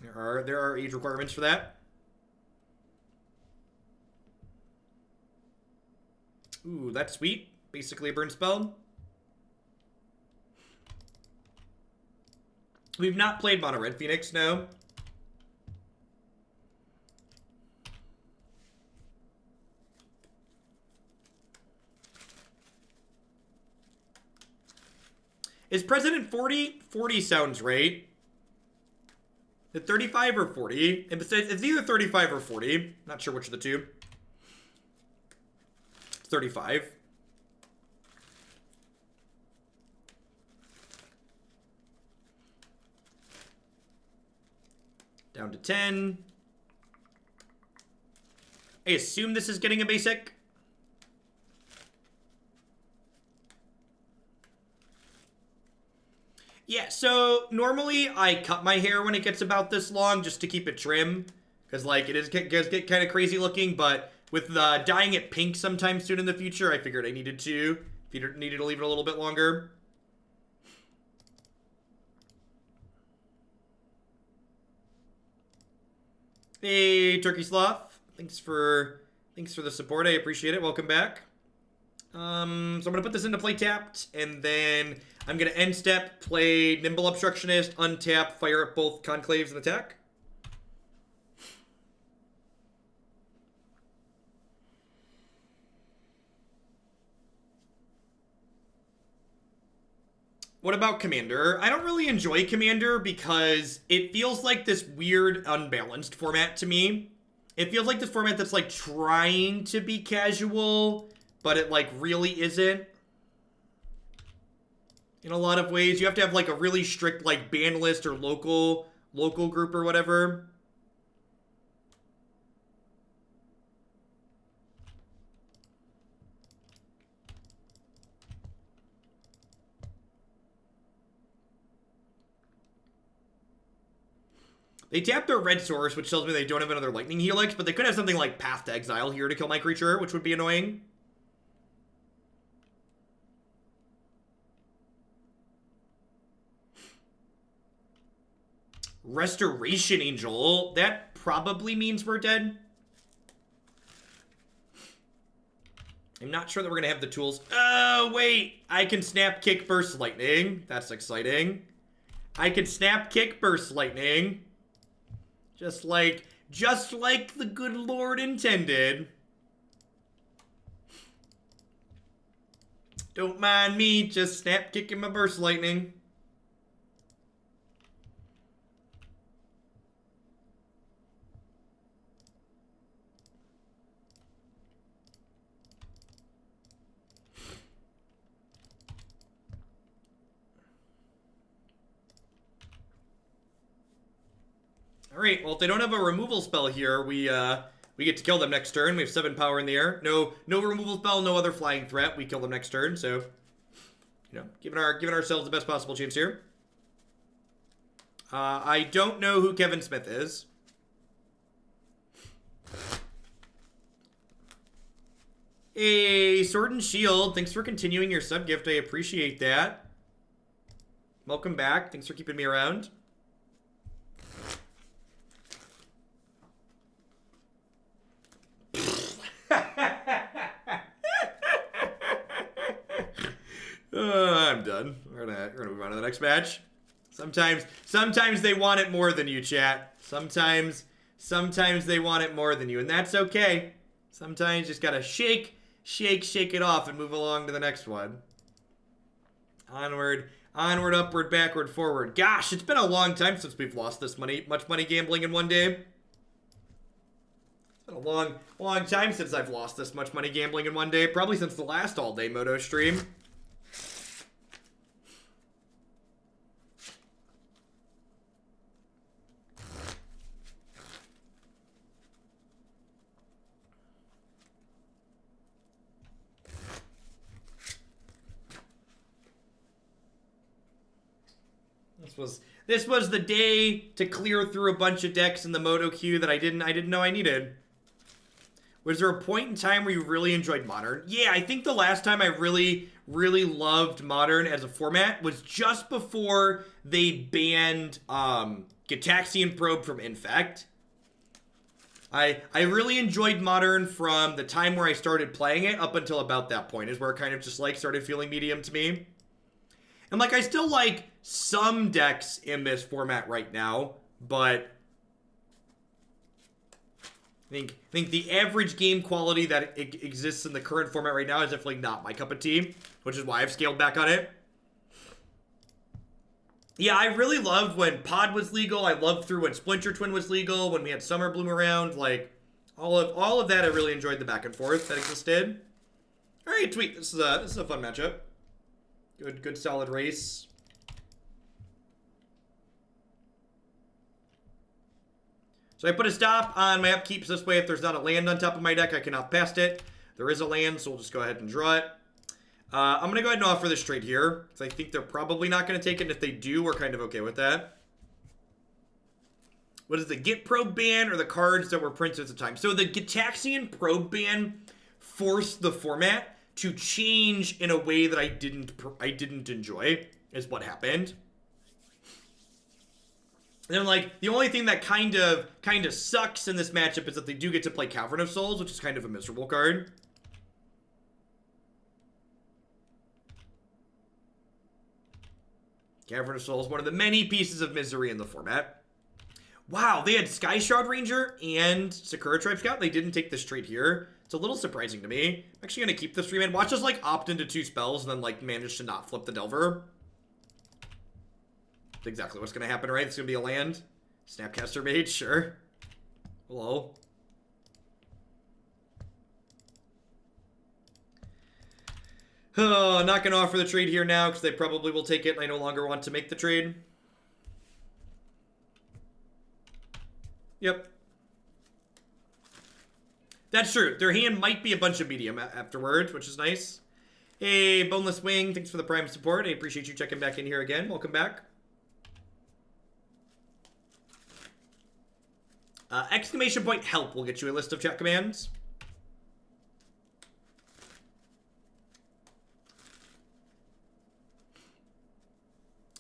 There are age requirements for that. Ooh, that's sweet. Basically a burn spell. We've not played Mono Red Phoenix, no. Is President 40? 40 sounds right. Is it 35 or 40? It's either 35 or 40. Not sure which of the two. 35. Down to 10. I assume this is getting a basic. Yeah, so normally I cut my hair when it gets about this long just to keep it trim. Because, like, it does get kind of crazy looking, but with dyeing it pink sometime soon in the future, I figured I needed to leave it a little bit longer. Hey, Turkey Sloth. Thanks for the support. I appreciate it. Welcome back. So I'm gonna put this into play tapped, and then I'm gonna end step, play Nimble Obstructionist, untap, fire up both Conclaves and attack. What about Commander? I don't really enjoy Commander because it feels like this weird, unbalanced format to me. It feels like this format that's, like, trying to be casual, but it, like, really isn't. In a lot of ways. You have to have, like, a really strict, like, ban list or local group or whatever. They tap their red source, which tells me they don't have another Lightning Helix, but they could have something like Path to Exile here to kill my creature, which would be annoying. Restoration Angel. That probably means we're dead. I'm not sure that we're going to have the tools. Oh, wait. I can Snap, Kick, Burst Lightning. That's exciting. I can Snap, Kick, Burst Lightning. Just like the good Lord intended. Don't mind me, just snap kicking my burst lightning. Alright, well, if they don't have a removal spell here, we get to kill them next turn. We have 7 power in the air. No removal spell, no other flying threat. We kill them next turn, so, you know, giving ourselves the best possible chance here. I don't know who Kevin Smith is. Hey, Sword and Shield, thanks for continuing your sub gift. I appreciate that. Welcome back. Thanks for keeping me around. I'm done. We're gonna move on to the next match. Sometimes they want it more than you, chat. Sometimes they want it more than you, and that's okay. Sometimes you just gotta shake it off and move along to the next one. Onward, upward, backward, forward. Gosh, it's been a long time since we've lost this much money gambling in one day. It's been a long time since I've lost this much money gambling in one day. Probably since the last all-day Moto stream. This was the day to clear through a bunch of decks in the Moto queue that I didn't know I needed. Was there a point in time where you really enjoyed Modern? Yeah, I think the last time I really loved Modern as a format was just before they banned Gitaxian Probe from Infect. I really enjoyed Modern from the time where I started playing it up until about that point is where it kind of just like started feeling medium to me. And like I still like some decks in this format right now, but I think the average game quality that exists in the current format right now is definitely not my cup of tea, which is why I've scaled back on it. Yeah, I really loved when Pod was legal. I loved through when Splinter Twin was legal, when we had Summer Bloom around. Like, all of that, I really enjoyed the back and forth that existed. All right, sweet. This is a fun matchup. Good solid race. So I put a stop on my upkeeps this way. If there's not a land on top of my deck, I cannot pass it. There is a land, so we'll just go ahead and draw it. I'm going to go ahead and offer this trade here, because I think they're probably not going to take it, and if they do, we're kind of okay with that. What is the Git Probe ban or the cards that were printed at the time? So the Gitaxian Probe ban forced the format to change in a way that I didn't enjoy, is what happened. And then, like, the only thing that kind of sucks in this matchup is that they do get to play Cavern of Souls, which is kind of a miserable card. Cavern of Souls, one of the many pieces of misery in the format. Wow, they had Sky Shroud Ranger and Sakura Tribe Scout. They didn't take this trade here. It's a little surprising to me. I'm actually going to keep this Remand. Watch us, like, opt into 2 spells and then, like, manage to not flip the Delver. That's exactly what's going to happen, right? It's going to be a land. Snapcaster Mage, sure. Hello. Oh, not going to offer the trade here now because they probably will take it and I no longer want to make the trade. Yep. That's true. Their hand might be a bunch of medium afterwards, which is nice. Hey, Boneless Wing, thanks for the Prime support. I appreciate you checking back in here again. Welcome back. Exclamation point help will get you a list of chat commands.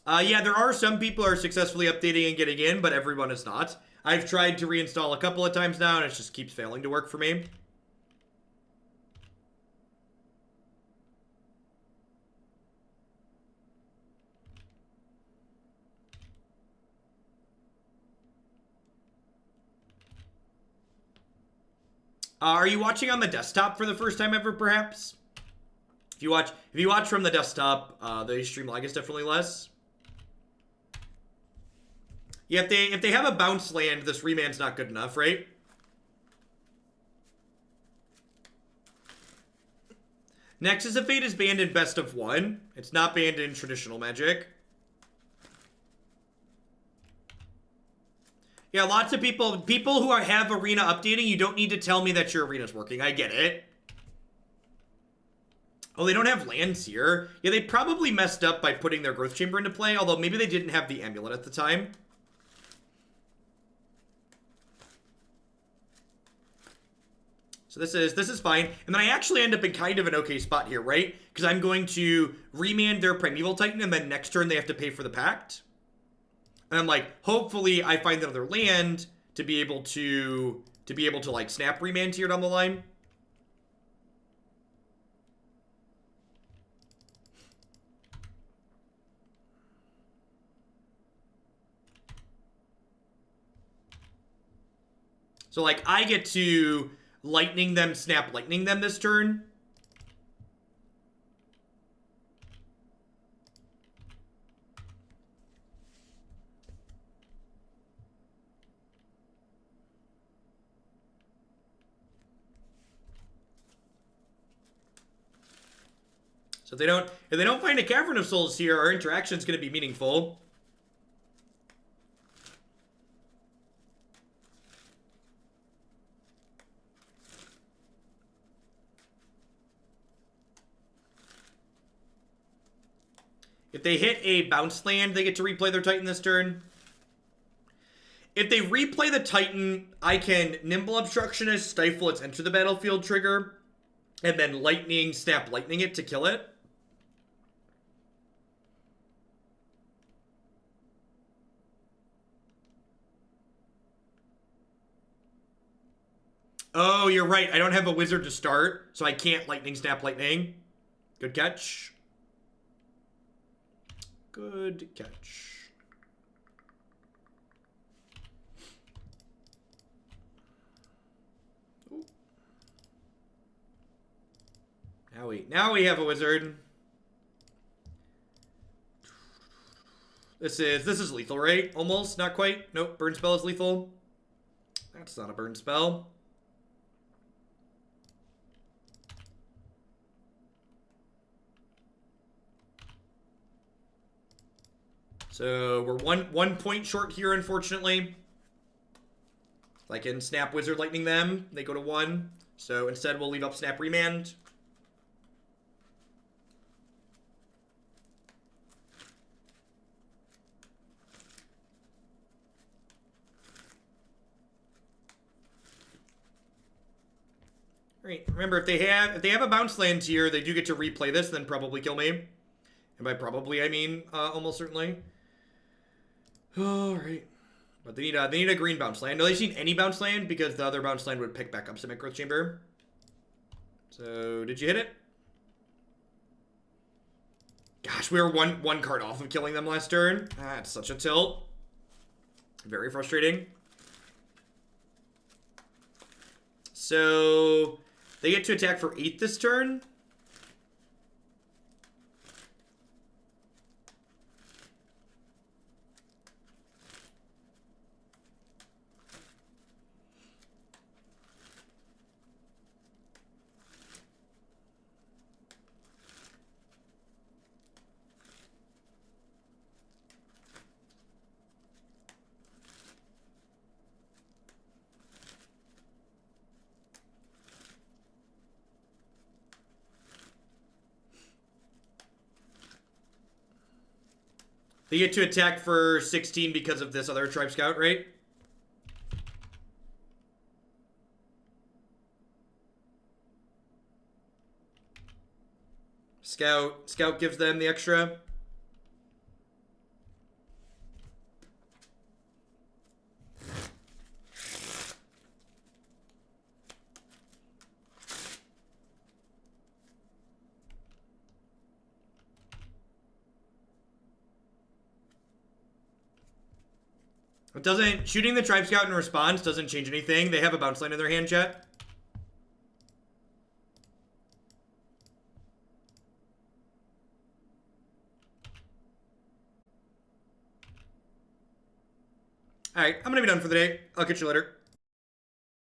Yeah, there are some people who are successfully updating and getting in, but everyone is not. I've tried to reinstall a couple of times now, and it just keeps failing to work for me. Are you watching on the desktop for the first time ever, perhaps? If you watch from the desktop, the stream lag is definitely less. Yeah, if they have a bounce land, this Remand's not good enough, right? Nexus of Fate is banned in Best of 1. It's not banned in traditional Magic. Yeah, lots of people who have Arena updating, you don't need to tell me that your Arena's working. I get it. Oh, they don't have lands here. Yeah, they probably messed up by putting their Growth Chamber into play, although maybe they didn't have the Amulet at the time. So this is fine. And then I actually end up in kind of an okay spot here, right? Because I'm going to remand their Primeval Titan, and then next turn they have to pay for the Pact. And I'm like, hopefully I find another land to be able to like snap remand here down the line. So like I get to lightning them, snap lightning them this turn. So if they don't find a Cavern of Souls here, our interaction is going to be meaningful. If they hit a bounce land, they get to replay their Titan this turn. If they replay the Titan, I can Nimble Obstructionist, stifle its enter the battlefield trigger, and then lightning, snap lightning it to kill it. Oh, you're right. I don't have a wizard to start, so I can't lightning, snap lightning. Good catch. Good catch. Ooh. Now we have a wizard. This is lethal, right? Almost, not quite. Nope, burn spell is lethal. That's not a burn spell. So we're one point short here, unfortunately. I can snap wizard lightning them. They go to 1. So instead we'll leave up snap remand. Alright, remember if they have a bounce land here, they do get to replay this, then probably kill me. And by probably I mean almost certainly. Alright. But they need a green bounce land. No, they need any bounce land because the other bounce land would pick back up Simic Growth Chamber. So did you hit it? Gosh, we were one card off of killing them last turn. That's such a tilt. Very frustrating. So they get to attack for 8 this turn. They get to attack for 16 because of this other Tribe Scout, right? Scout gives them the extra. It doesn't, shooting the Tribe Scout in response doesn't change anything. They have a bounce land in their hand, chat. Alright, I'm gonna be done for the day. I'll catch you later.